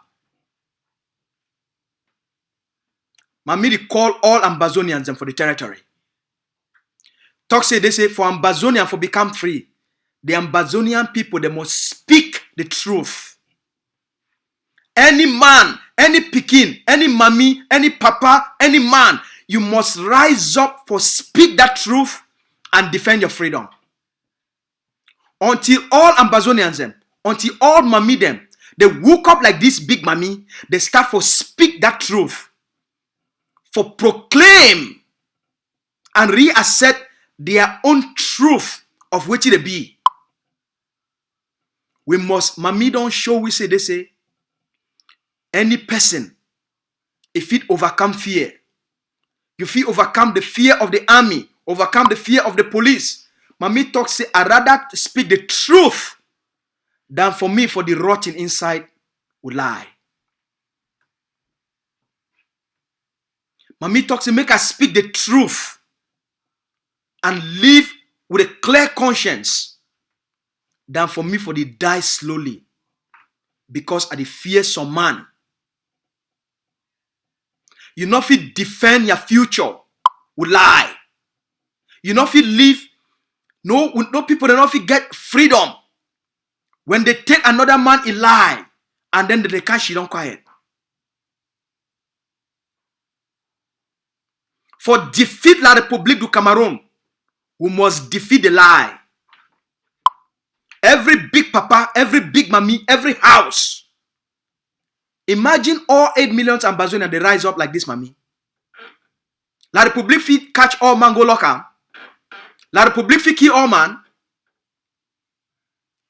Mami they call all Ambazonians and for the territory. Talk say they say for Ambazonian for become free. The Ambazonian people they must speak the truth. Any man, any pikin, any mami, any papa, any man, you must rise up for speak that truth and defend your freedom. Until all Ambazonians them, until all mami them, they woke up like this big mami, they start for speak that truth, for proclaim and reassert their own truth of which they be. We must, mami don't show we say, they say, any person, if it overcome fear, You feel overcome the fear of the army, overcome the fear of the police. Mommy talk say, I rather speak the truth than for me for the rotten inside would lie. Mommy talk say, make us speak the truth and live with a clear conscience than for me for the die slowly because I the fear some man. You not fit defend your future with lie. You not fit live. No people they not fit get freedom when they take another man in lie and then they can't she don't quiet. For defeat la République du Cameroon, we must defeat the lie. Every big papa, every big mommy, every house. Imagine all 8 million Ambazonians, they rise up like this, mommy. La République fit catch all man go lock am. La République fit kill all man.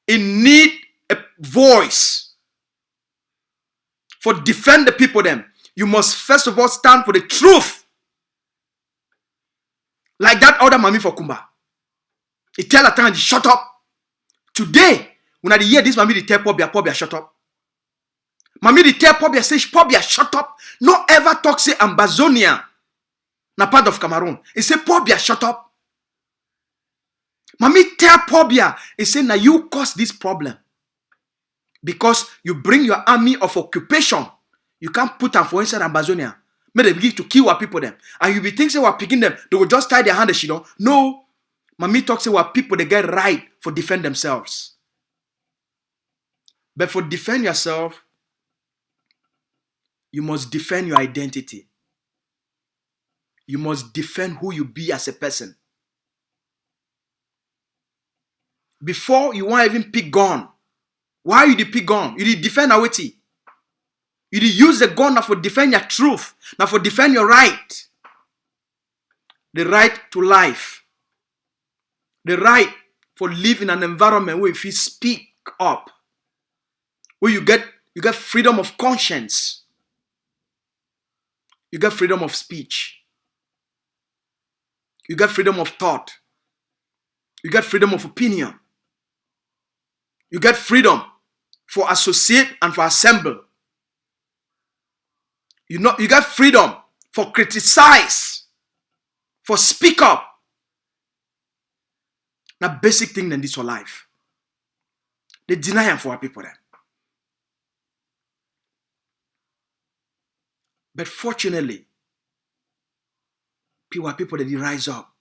It need a voice for defend the people them. You must first of all stand for the truth. Like that other mommy for Kumba. He tell her time, shut up. Today, when I hear this mommy, they tell Pobia, shut up. Mommy, they tell Pobia, say, Pobia, shut up. No ever talk, say, Ambazonia. Na part of Cameroon. He say, Pobia, shut up. Mommy tell Pobia, he say, now you cause this problem. Because you bring your army of occupation. You can't put them for inside Ambazonia. May they begin to kill our people them. And you be thinking say we're picking them. They will just tie their hand and shit on. No. Mommy talks say what people they get right for defend themselves. But for defend yourself, you must defend your identity. You must defend who you be as a person. Before you want even pick gun. Why you pick gun? You did defend Aweti. You did use the gun now for defend your truth. Now for defend your right. The right to life. The right for live in an environment where if you speak up. Where you get freedom of conscience. You get freedom of speech. You get freedom of thought. You get freedom of opinion. You get freedom for associate and for assemble. You get freedom for criticize, for speak up. Now basic thing in this whole life. They deny them for our people then. But fortunately, people that they rise up.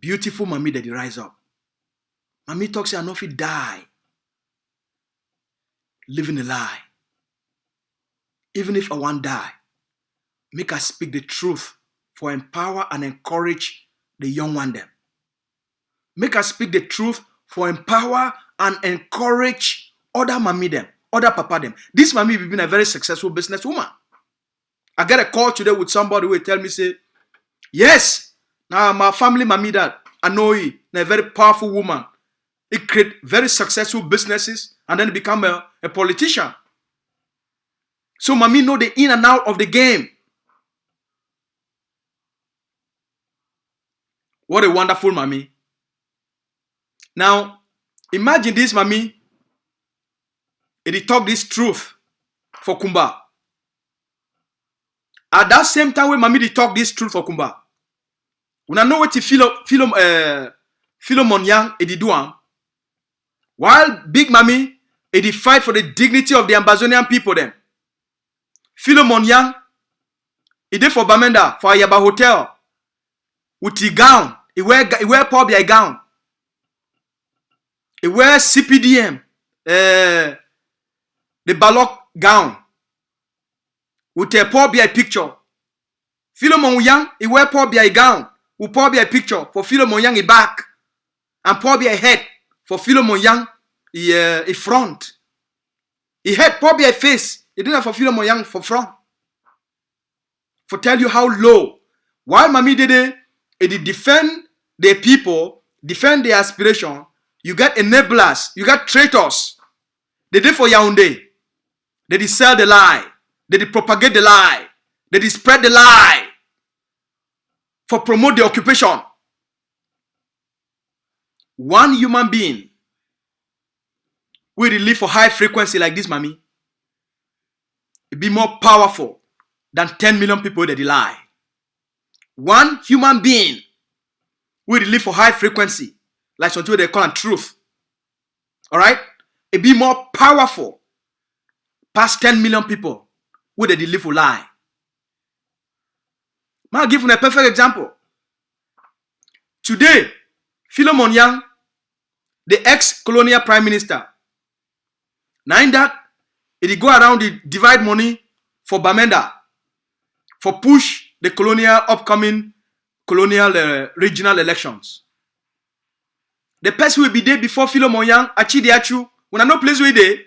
Beautiful mommy that they rise up. Mommy talks say I know if he die. Living a lie. Even if I want die, make us speak the truth for empower and encourage the young one them. Make us speak the truth for empower and encourage other mommy them, other papa them. This mommy has been a very successful businesswoman. I get a call today with somebody who will tell me, say, yes, now my family mommy that I know he, a very powerful woman. He create very successful businesses and then become a politician. So mommy know the in and out of the game. What a wonderful mommy. Now, imagine this mommy. It talk this truth for Kumba. At that same time when mommy talk this truth for Kumba. When I know what Philemon Yang it do am. While Big Mommy it fight for the dignity of the Ambazonian people then. Philemon Yang, he did for Bamenda, for Ayaba Hotel. With his gown. He wear probably a gown. He wear CPDM. The Balok gown. With a probably a picture. Philemon Yang, he wear probably a gown. With probably a picture for Philemon Yang, he back. And probably a head for Philemon Yang, he front. He had probably a face. He didn't have for Philemon Yang for front. For tell you how low. While mommy did it defend the people, defend their aspiration, you get enablers, you get traitors. They did for Yaoundé. They did sell the lie. They did propagate the lie. They did spread the lie. for promote the occupation. One human being will live for high frequency like this, mommy. It be more powerful than 10 million people that lie. One human being will live for high frequency, like something they call truth. All right? It be more powerful past 10 million people where they live for lie. I'll give you a perfect example. Today, Philemon Yang, the ex-colonial prime minister, now in that, it go around the divide money for Bamenda, for push the upcoming colonial regional elections. The person will be there before Philemon Yang, Achidi Achu. We have no place where they.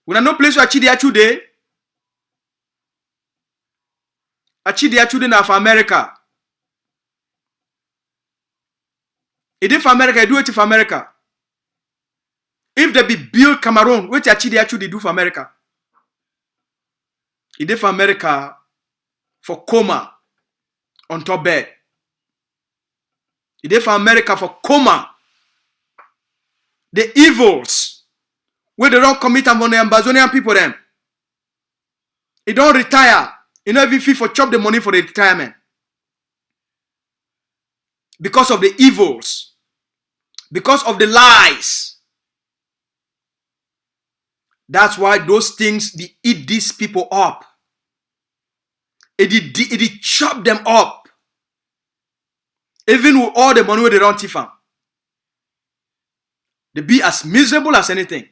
We have no place where Achidi Achu there. Achidi Achu there for America. It is for America, do it for America. If they be build Cameroon, what Achidi Achu they do for America? It is for America for coma on top bed. It is for America for coma. The evils where they don't commit among the Amazonian people them. It don't retire. You know, even fee for chop the money for the retirement. Because of the evils. Because of the lies. That's why those things, they eat these people up. It chop them up. Even with all the money where they don't thief them. They be as miserable as anything.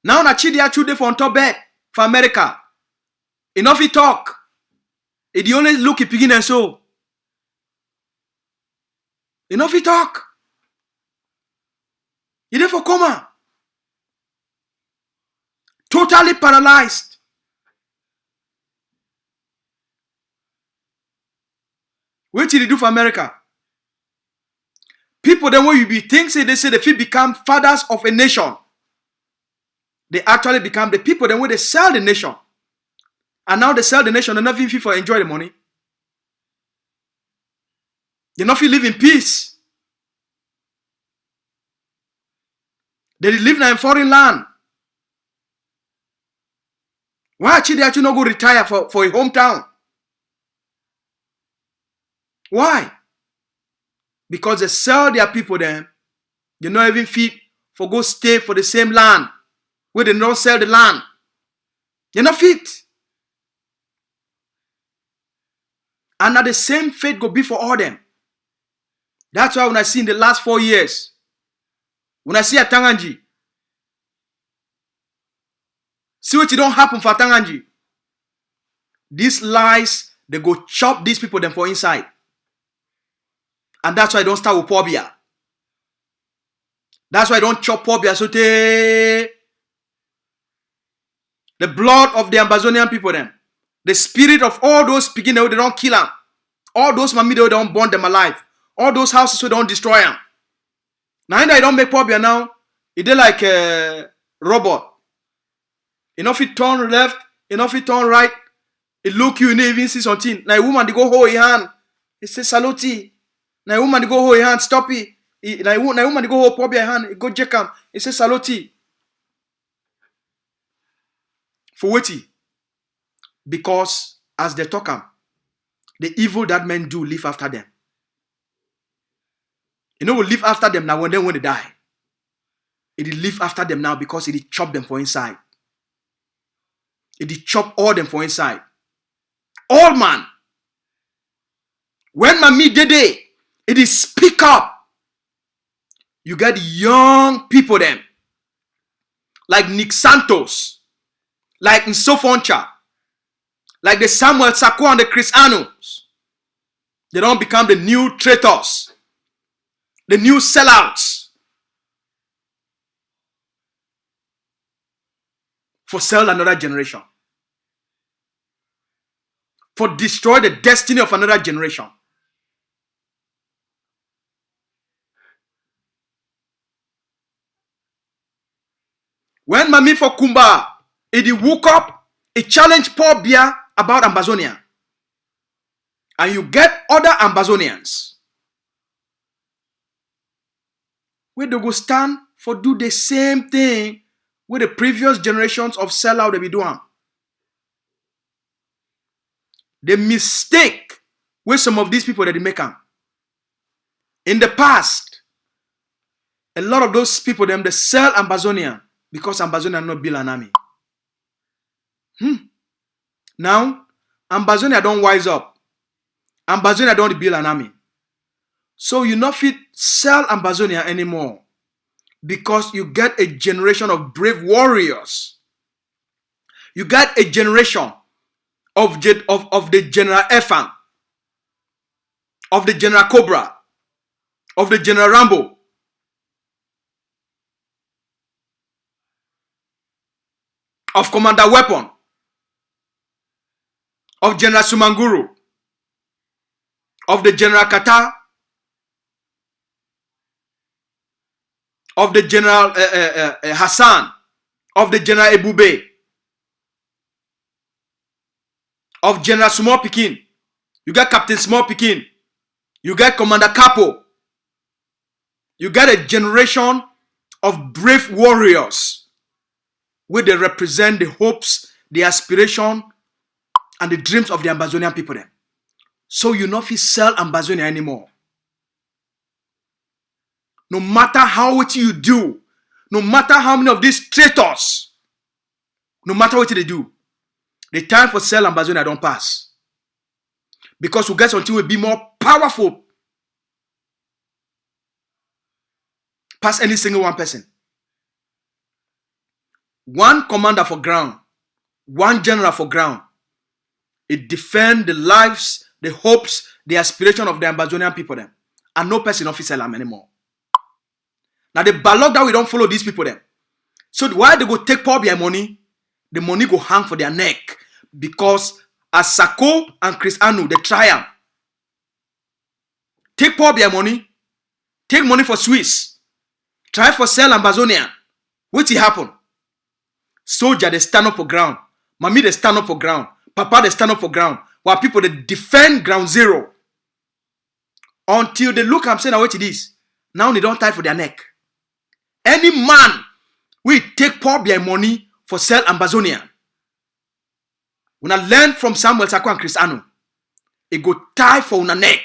Now Achidi Achu dey for on top bed for America. Enough he talk. It only look at begin and so. Enough he talk. He dey for coma. Totally paralyzed. What did he do for America? People then when you be think say they say they become fathers of a nation. They actually become the people then when they sell the nation. And now they sell the nation, they're not even fit for enjoy the money. They not feel live in peace. They live in a foreign land. Why actually not go retire for a hometown? Why? Because they sell their people then. They not even fit for go stay for the same land where they don't sell the land. They're not fit. And now the same fate go be for all them. That's why when I see in the last 4 years, when I see a Tanganji, see what you don't happen for Tanganji. These lies, they go chop these people them for inside. And that's why I don't start with Pobia. That's why I don't chop Pobia. So the blood of the Amazonian people them. The spirit of all those picking they don't kill them. All those mammy they don't burn them alive. All those houses they don't destroy them. Now I don't make Pobia now. It dey like a robot. Enough it turn left, enough it turn right. It look you even see something. Now a woman they go hold your hand. It say saluti. Now a woman they go hold your hand, stop it. Now a woman they go hold Pobia hand, it go check him. It say saluti. For what? Because as they talk them, the evil that men do live after them. You know, will live after them now when they die. It will live after them now because it will chop them for inside. It will chop all them for inside. All man. When Mami Dede, it is speak up. You get young people them. Like Nick Santos. Like Nsofoncha. Like the Samuel Sako and the Christianos. They don't become the new traitors. The new sellouts. For sell another generation. For destroy the destiny of another generation. When Mami for Kumba, it woke up, it challenged Paul Biya about Amazonia. And you get other Ambazonians where they go stand for do the same thing with the previous generations of sellout they be doing. The mistake with some of these people that they make them. In the past, a lot of those people them they sell Ambazonia because Ambazonia not build an army. Now, Ambazonia don't wise up. Ambazonia don't build an army. So you not fit sell Ambazonia anymore because you get a generation of brave warriors. You got a generation of the General Efan, of the General Cobra, of the General Rambo, of Commander Weapon, of General Sumanguru, of the General Kata, of the General Hassan, of the General Ebube, of General Small Pikin. You got Captain Small Pikin. You got Commander Capo. You got a generation of brave warriors where they represent the hopes, the aspiration, and the dreams of the Ambazonian people then. So you not fit sell Ambazonia anymore. No matter how what you do, no matter how many of these traitors, no matter what they do, the time for sell Ambazonia don't pass. Because we get something will be more powerful past any single one person. One commander for ground, one general for ground. It defend the lives, the hopes, the aspiration of the Ambazonian people then. And no person officer them anymore. Now the ballot that we don't follow these people then. So why they go take power behind money? The money go hang for their neck. Because as Sako and Chris Anu, they try them. Take power behind money. Take money for Swiss. Try for sell Ambazonia. What will happen? Soldier they stand up for ground. Mommy they stand up for ground. Papa they stand up for ground. While people they defend ground zero. Until they look and say, now what it is. Now they don't tie for their neck. Any man will take power behind money for sell Ambazonia. When I learn from Samuel Sako and Chris Anu, it go tie for una neck.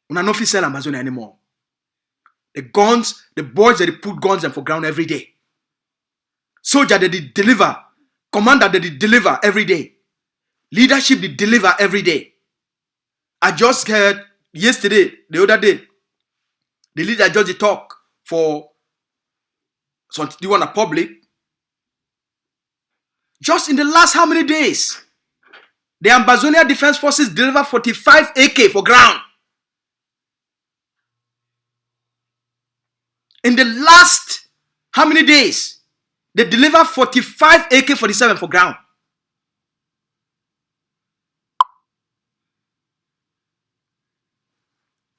When I no fit sell Ambazonia anymore. The guns, the boys that they put guns them for ground every day. Soldier that they deliver. Commander that they deliver every day. Leadership they deliver every day. I just heard yesterday, the other day, the leader just talk for something you want a public. Just in the last how many days, the Ambazonia Defense Forces deliver 45 AK for ground. In the last how many days, they deliver 45 AK-47 for ground.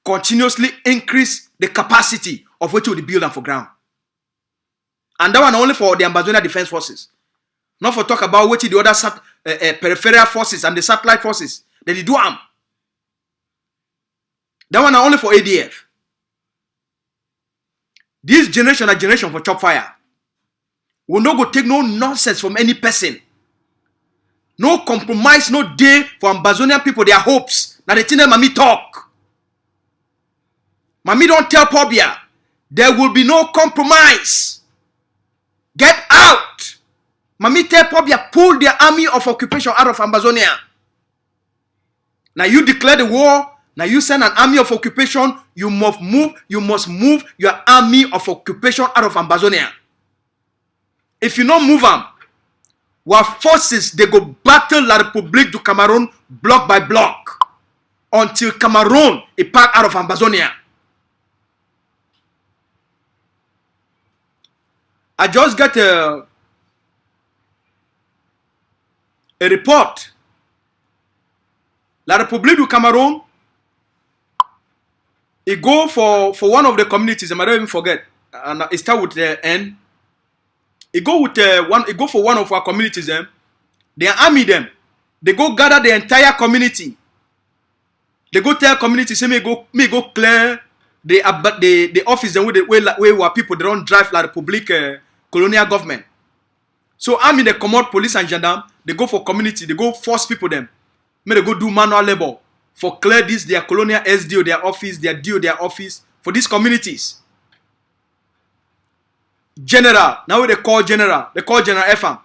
Continuously increase the capacity of what you build for ground. And that one only for the Ambazonia Defense Forces. Not for talk about what the other peripheral forces and the satellite forces. They do them. That one only for ADF. This generation is a generation for chop fire. We will not go take no nonsense from any person. No compromise, no day for Ambazonian people, their hopes. Now they think that Mami talk. Mami don't tell Pobia. There will be no compromise. Get out. Mami tell Pobia, pull their army of occupation out of Ambazonia. Now you declare the war. Now you send an army of occupation. You must move your army of occupation out of Ambazonia. If you don't move them, our forces, they go battle La République du Cameroon block by block until Cameroon is packed out of Ambazonia. I just got a report. La République du Cameroon, it go for one of the communities, I don't even forget, and it start with the N. It go with It go for one of our communities. They army them. They go gather the entire community. They go tell community, say me go clear the office and where people they don't drive like the public colonial government. So army they come out, police and gendarme, they go for community, they go force people them. May they go do manual labor for clear this their colonial SDO, their office, their DO, their office for these communities. General, now they call General FM.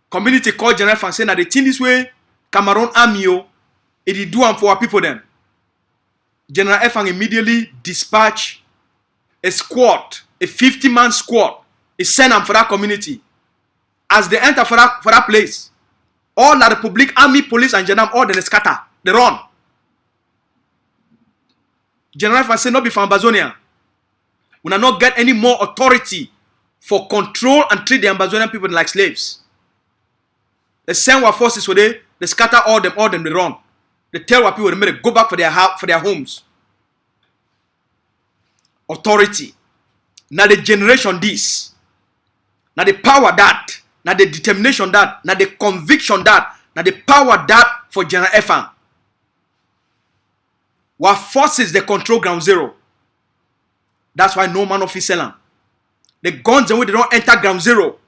Community call General FM saying that they think this way, Cameroon army, it do for our people them. General FM immediately dispatch a squad, a 50-man squad, he send them for that community. As they enter for that place, all the Republic army, police, and gendarme, all they scatter, they run. General FM say no be for Ambazonia. We will not get any more authority for control and treat the Ambazonian people like slaves. They send our forces for they scatter all them, they run. They tell our people they go back for their homes. Authority. Now the generation this. Now the power that. Now the determination that. Now the conviction that. Now the power that for General FM. What forces they control ground zero. That's why no man of sell them. The guns and way they don't enter ground zero.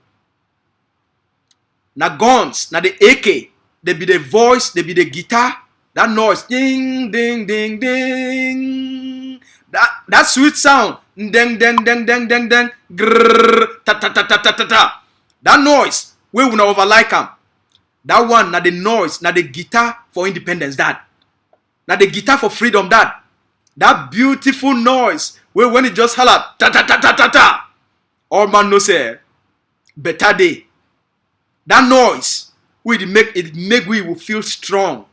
Now guns, now the AK, they be the voice, they be the guitar, that noise, ding, ding, ding, ding. That sweet sound, ding, ding, ding, ding, ding, ding, grrr, ta ta ta ta ta ta ta. That noise, we will not overlike them. That one, now the noise, now the guitar for independence, that. Now the guitar for freedom, that. That beautiful noise. When it just holla, ta ta ta ta ta ta, all man knows say, better day. That noise, it make we will feel strong.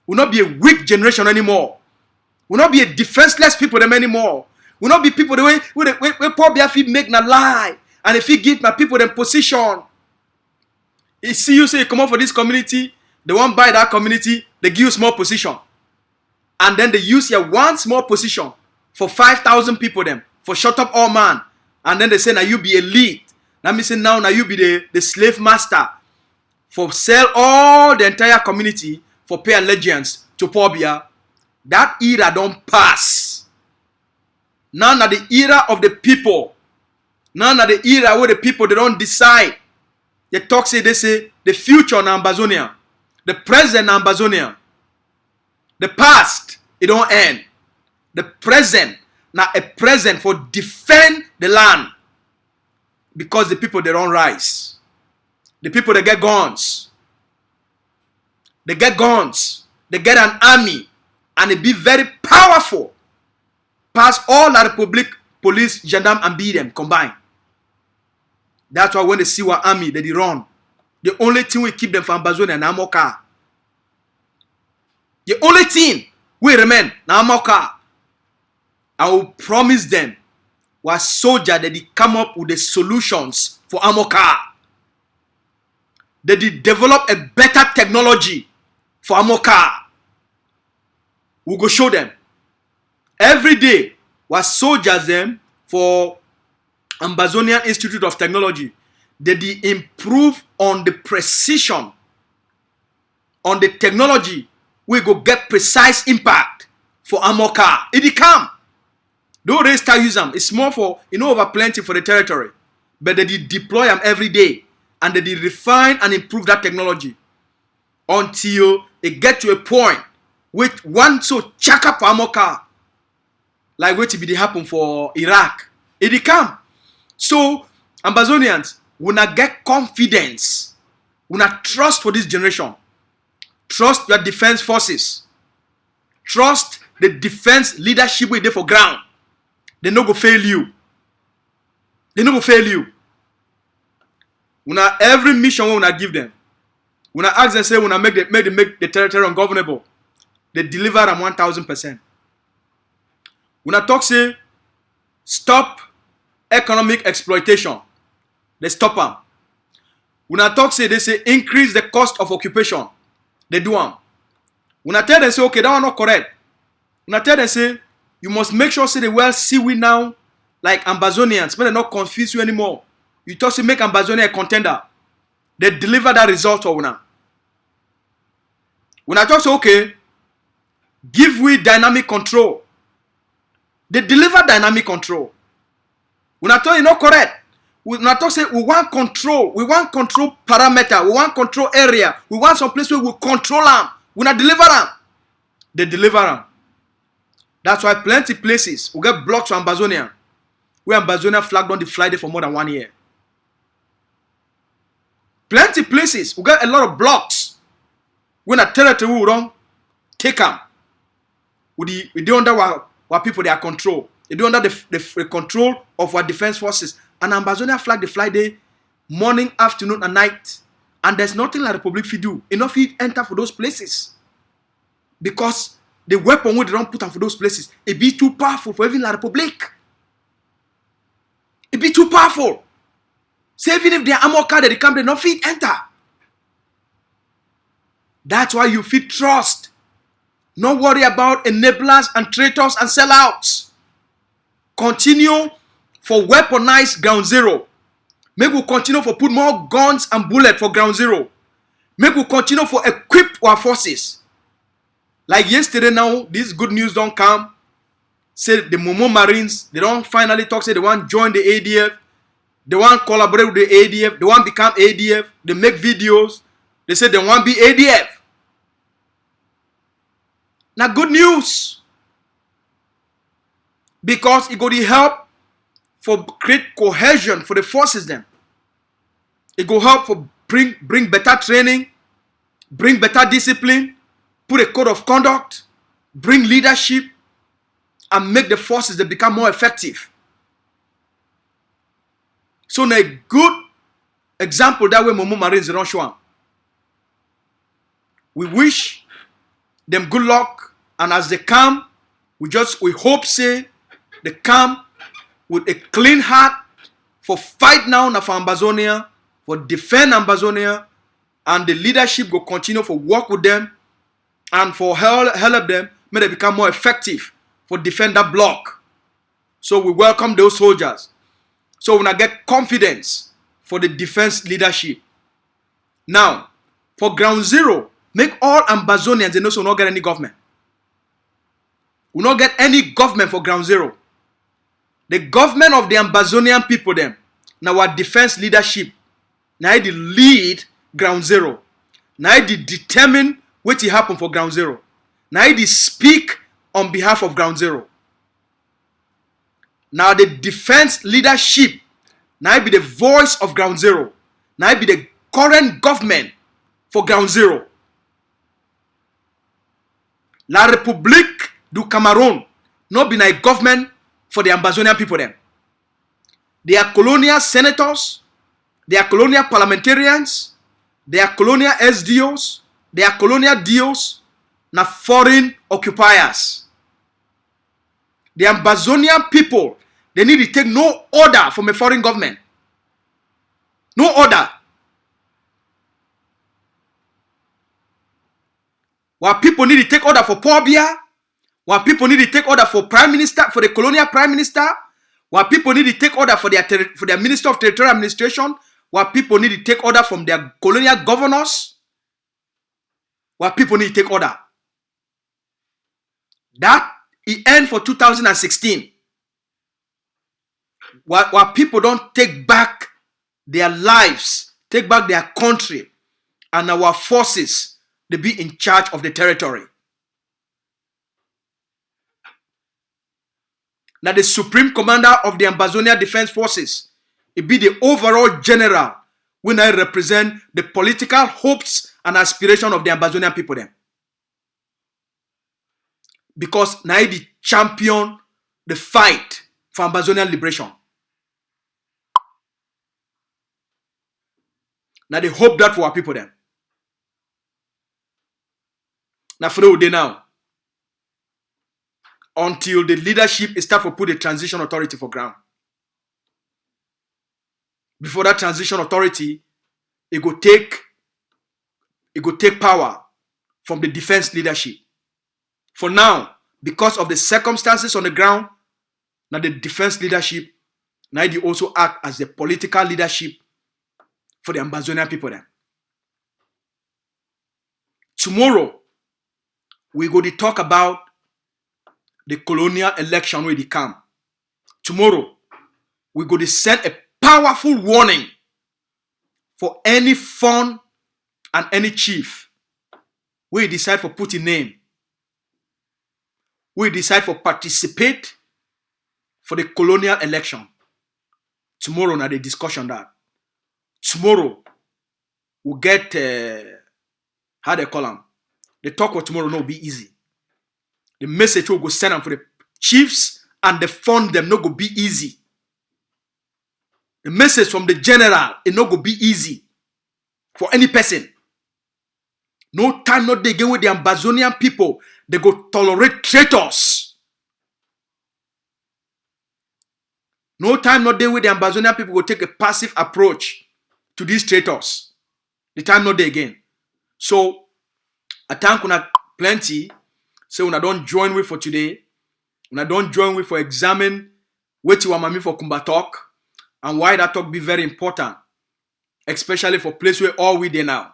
Will not be a weak generation anymore. Will not be a defenseless people them anymore. Will not be people the way we probably have to make na lie, and if you give my people them position. You see you say you come out for this community, they won't buy that community, they give you small position, and then they use your one small position. For 5,000 people them, for shut up all man. And then they say, now you be elite. Let me say now you be the slave master. For sell all the entire community for pay allegiance to Pobia. That era don't pass. Now the era of the people. Now the era where the people they don't decide. They talk say they say the future in Ambazonia. The present in Ambazonia. The past, it don't end. The present, now a present for defend the land. Because the people they don't rise. The people they get guns. They get guns. They get an army. And it be very powerful. Pass all the Republic, police, gendarme, and be them combined. That's why when they see our army, they run. The only thing we keep them from Ambazonia and Amoka. The only thing we remain na Amoka. I will promise them was soldier that they come up with the solutions for Amoka. They did develop a better technology for Amoka. We go show them. Every day was soldiers them for Ambazonian Institute of Technology. They did improve on the precision, on the technology. We go get precise impact for Amoka. It come. Don't they start use them. It's more for, over plenty for the territory. But they did deploy them every day. And they did refine and improve that technology. Until it get to a point with one so check up for Amoka. Like what it happen for Iraq. It come. So, Ambazonians, we not get confidence. We not trust for this generation. Trust your defense forces. Trust the defense leadership we there for ground. They no go fail you. They no go fail you. Una every mission we una give them. Una ask them say una make the territory ungovernable. They deliver them 1,000%. Una talk say stop economic exploitation. They stop them. Una talk say they say increase the cost of occupation. They do them. Una tell them say okay that one not correct. Una tell them say you must make sure say the well see we now like Ambazonians. But they not confuse you anymore. You talk say make Ambazonia a contender. They deliver that result for una. When I talk say, okay, give we dynamic control. They deliver dynamic control. When I talk, not correct. When I talk say, we want control parameter, we want control area, we want some place where we control them. When I deliver them, they deliver them. That's why plenty places we get blocks for Ambazonia. Where Ambazonia flag on the fly there for more than 1 year. Plenty places we get a lot of blocks. When a territory we don't take them. We do under what people they are control. They do under the control of our defense forces. And Ambazonia flag the fly day morning, afternoon, and night. And there's nothing like Republic fi do. Enough fi enter for those places. Because the weapon we don't put on for those places, it be too powerful for even La Republic. It be too powerful. So even if they are armor card, they come, they not fit enter. That's why you fit trust. Not worry about enablers and traitors and sellouts. Continue for weaponized ground zero. Make we continue for put more guns and bullets for ground zero. Make we continue for equip our forces. Like yesterday now, this good news don't come. Say the Momo Marines, they don't finally talk, say they want join the ADF. They want collaborate with the ADF. They want become ADF. They make videos. They say they want be ADF. Now good news. Because it go to help for create cohesion for the forces them. It go help for bring better training, bring better discipline, put a code of conduct, bring leadership, and make the forces that become more effective. So a good example that way Momo Marines don't show. We wish them good luck, and as they come, we hope say they come with a clean heart for fight now for Ambazonia, for defend Ambazonia, and the leadership will continue for work with them and for help them, may they become more effective for defend that block. So we welcome those soldiers. So when I get confidence for the defense leadership. Now, for ground zero, make all Ambazonians they know so not get any government. We not get any government for ground zero. The government of the Ambazonian people them. Now our defense leadership. Now they lead ground zero. Now they determine what will happen for ground zero. Now they speak on behalf of ground zero. Now the defense leadership now be the voice of ground zero. Now be the current government for ground zero. La République du Cameroon not be a government for the Ambazonian people then. They are colonial senators, they are colonial parliamentarians, they are colonial SDOs, they are colonial DOs, na foreign occupiers. The Ambazonian people, they need to take no order from a foreign government. No order. While people need to take order for Paul Biya, while people need to take order for prime minister, for the colonial prime minister, while people need to take order for their minister of territorial administration, while people need to take order from their colonial governors, while people need to take order. That it end for 2016. While people don't take back their lives, take back their country, and our forces, they be in charge of the territory. Now the supreme commander of the Ambazonia Defense Forces, it be the overall general when I represent the political hopes and aspirations of the Ambazonian people then. Because now the champion the fight for Ambazonian liberation. Now they hope that for our people then. Now for the day now, until the leadership is start to put a transition authority for ground. Before that transition authority, it go take power from the defense leadership. For now, because of the circumstances on the ground, now the defense leadership, now they also act as the political leadership for the Ambazonian people then. Tomorrow, we go to talk about the colonial election where they come. Tomorrow, we go to send a powerful warning for any fund and any chief. We decide for put in name. We decide for participate for the colonial election. Tomorrow, now the discussion that. Tomorrow, we'll get, how they call them? The talk for tomorrow no be easy. The message will go send them for the chiefs and the fund them no go be easy. The message from the general, it no go be easy for any person. No time, not they get with the Ambazonian people. They go tolerate traitors. No time, not they with the Ambazonian people go take a passive approach to these traitors. The time not there again. So, I thank una plenty. So, when I don't join with for today, when I don't join with for examine what you want me for Kumba talk, and why that talk be very important, especially for place where all we there now.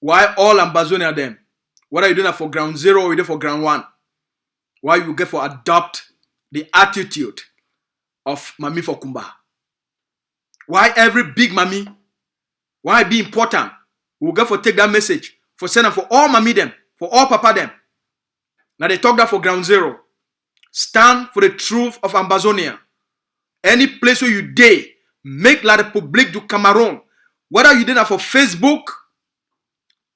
Why all Ambazonia them? What are you doing for ground zero or you doing for ground one? Why you get for adopt the attitude of Mami for Kumba? Why every big Mami? Why it be important? We'll get for take that message for send them for all Mami them, for all Papa them. Now they talk that for ground zero. Stand for the truth of Ambazonia. Any place where you day, make La République du Cameroun. Whether you did that for Facebook,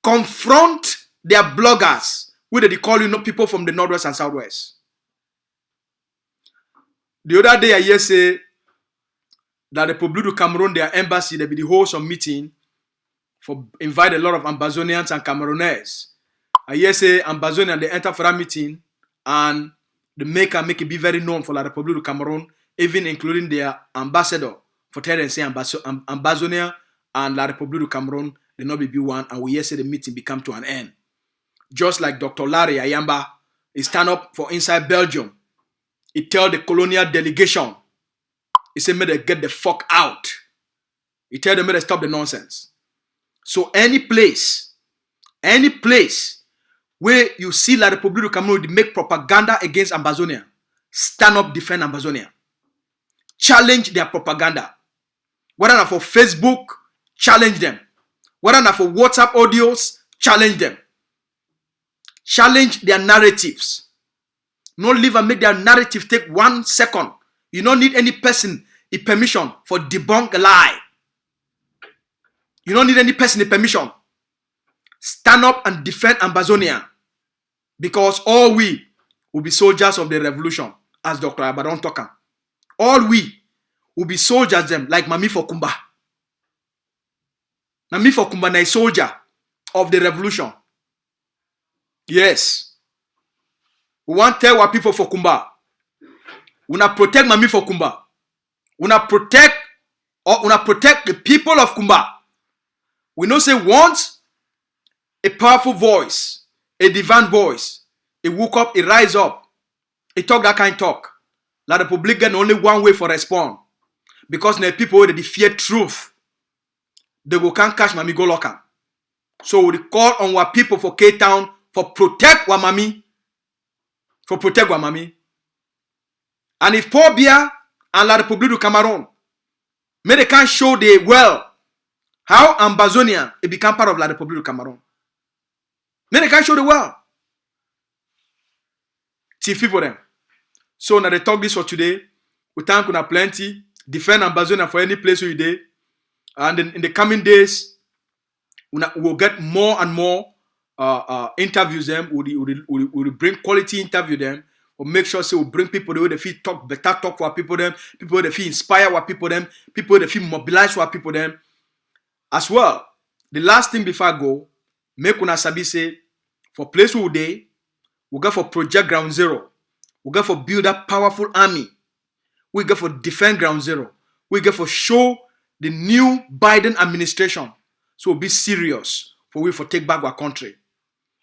confront their bloggers, where they call you people from the Northwest and Southwest. The other day I hear say that the République du Cameroun, their embassy, they be the host of meeting for invite a lot of Ambazonians and Camerooners. I hear say Ambazonian they enter for that meeting and they make it be very known for La République du Cameroun, even including their ambassador for telling and say Ambazonia and La République du Cameroun, they not be one, and we hear say the meeting become to an end. Just like Dr. Larry Ayamba, he stand up for inside Belgium. He tell the colonial delegation, he said, may they get the fuck out. He tell them, may they stop the nonsense. So any place where you see La République du Cameroun make propaganda against Ambazonia, stand up, defend Ambazonia. Challenge their propaganda. Whether not for Facebook, challenge them. Whether not for WhatsApp audios, challenge them. Challenge their narratives. Not leave and make their narrative take 1 second. You don't need any person a permission for debunk a lie. You don't need any person a permission. Stand up and defend Ambazonia. Because all we will be soldiers of the revolution, as Dr. Abaddon talking. All we will be soldiers them like Mami for Kumba. Mami for Kumba na a soldier of the revolution. Yes. We want to tell our people for Kumba. We not protect Mami for Kumba. We not protect the people of Kumba. We know say once a powerful voice, a divine voice, it woke up, it rise up, it talk that kind of talk. La République get only one way for respond. Because the people where they fear truth, they go can't catch Mami go lock am. So we call on our people for K-Town for protect wa Mami. For protect wa Mami. And if Paul Biya and La République du Cameroun, may they can't show the well how Ambazonia it become part of La République du Cameroun. May they can't show the well. TV for them. So now they talk this for today. We thank you plenty. Defend Ambazonia for any place where you day. And in the coming days, we'll get more and more interviews them. We'll bring quality interview them. We'll make sure we'll bring people the way they feel talk better talk for our people them. People they feel inspire our people them. People they feel mobilize our people them. As well, the last thing before I go, make una sabi say for place where day, we'll go for Project Ground Zero. We go for build a powerful army. We go for defend Ground Zero. We go for show the new Biden administration. So we'll be serious for we for take back our country.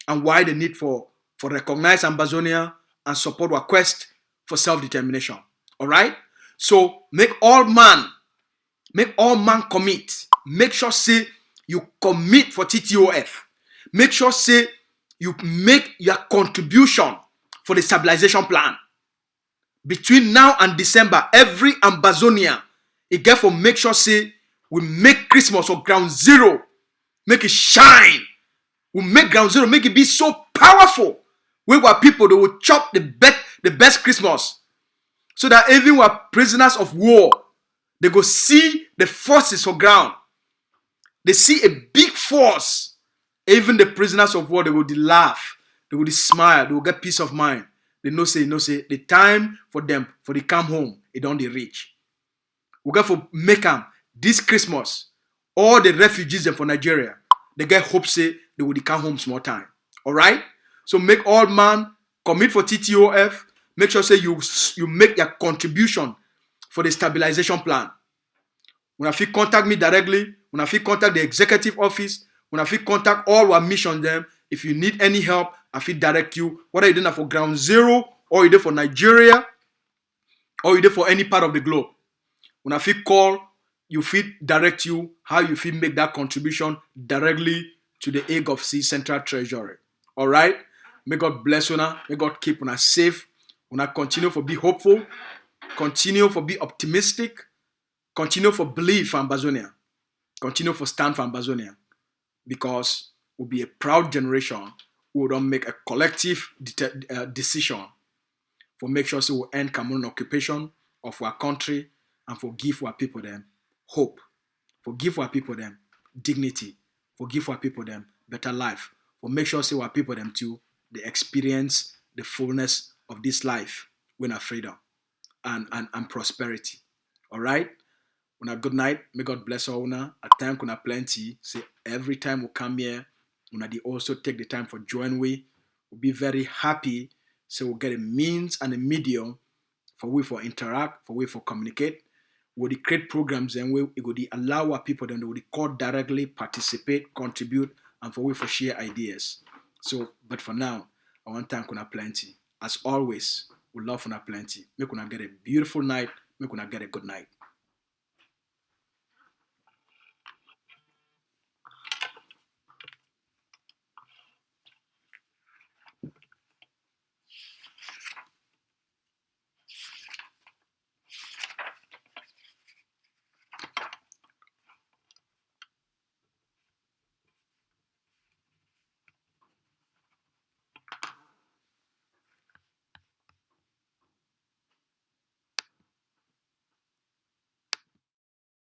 And why the need for recognize Ambazonia and support our quest for self-determination. Alright? So make all man commit. Make sure say you commit for TTOF. Make sure say you make your contribution for the stabilization plan. Between now and December, every Ambazonian, it get for make sure say we make Christmas or ground zero, make it shine. We make ground zero, make it be so powerful. We were people that will chop the best Christmas. So that even we are prisoners of war, they go see the forces for ground. They see a big force. Even the prisoners of war, they will laugh, they will smile, they will get peace of mind. They know say the time for them for they come home, it don't they reach. We got for make them this Christmas. All the refugees them for Nigeria, they get hope say they will come home small time. All right. So make all man commit for TTOF. Make sure say you make your contribution for the stabilization plan. When I contact me directly, when I contact the executive office, when I contact all our mission them, if you need any help, I direct you. Whether you're doing for ground zero, or you're there for Nigeria, or you're there for any part of the globe. When I call, you direct you how you make that contribution directly to the AGOVC Central Treasury. All right? May God bless you now. May God keep you safe. When continue for be hopeful, continue for be optimistic, continue for believe for Ambazonia, continue for stand for Ambazonia, because we'll be a proud generation who don't make a collective decision for make sure so we end Cameroon occupation of our country and for give our people them hope, for give our people them dignity, for give our people them better life, for make sure so our people them too they experience the fullness of this life when our freedom and prosperity. All right? Una good night. May God bless all una. I thank una plenty. Say every time we come here, una they also take the time for join we. We'll be very happy. So we'll get a means and a medium for we for interact, for we for communicate. We'll create programs and we will allow our people then they will call directly, participate, contribute, and for we for share ideas. So, but for now, I want to thank una plenty. As always, we love una plenty. Make una get a beautiful night. Make una get a good night.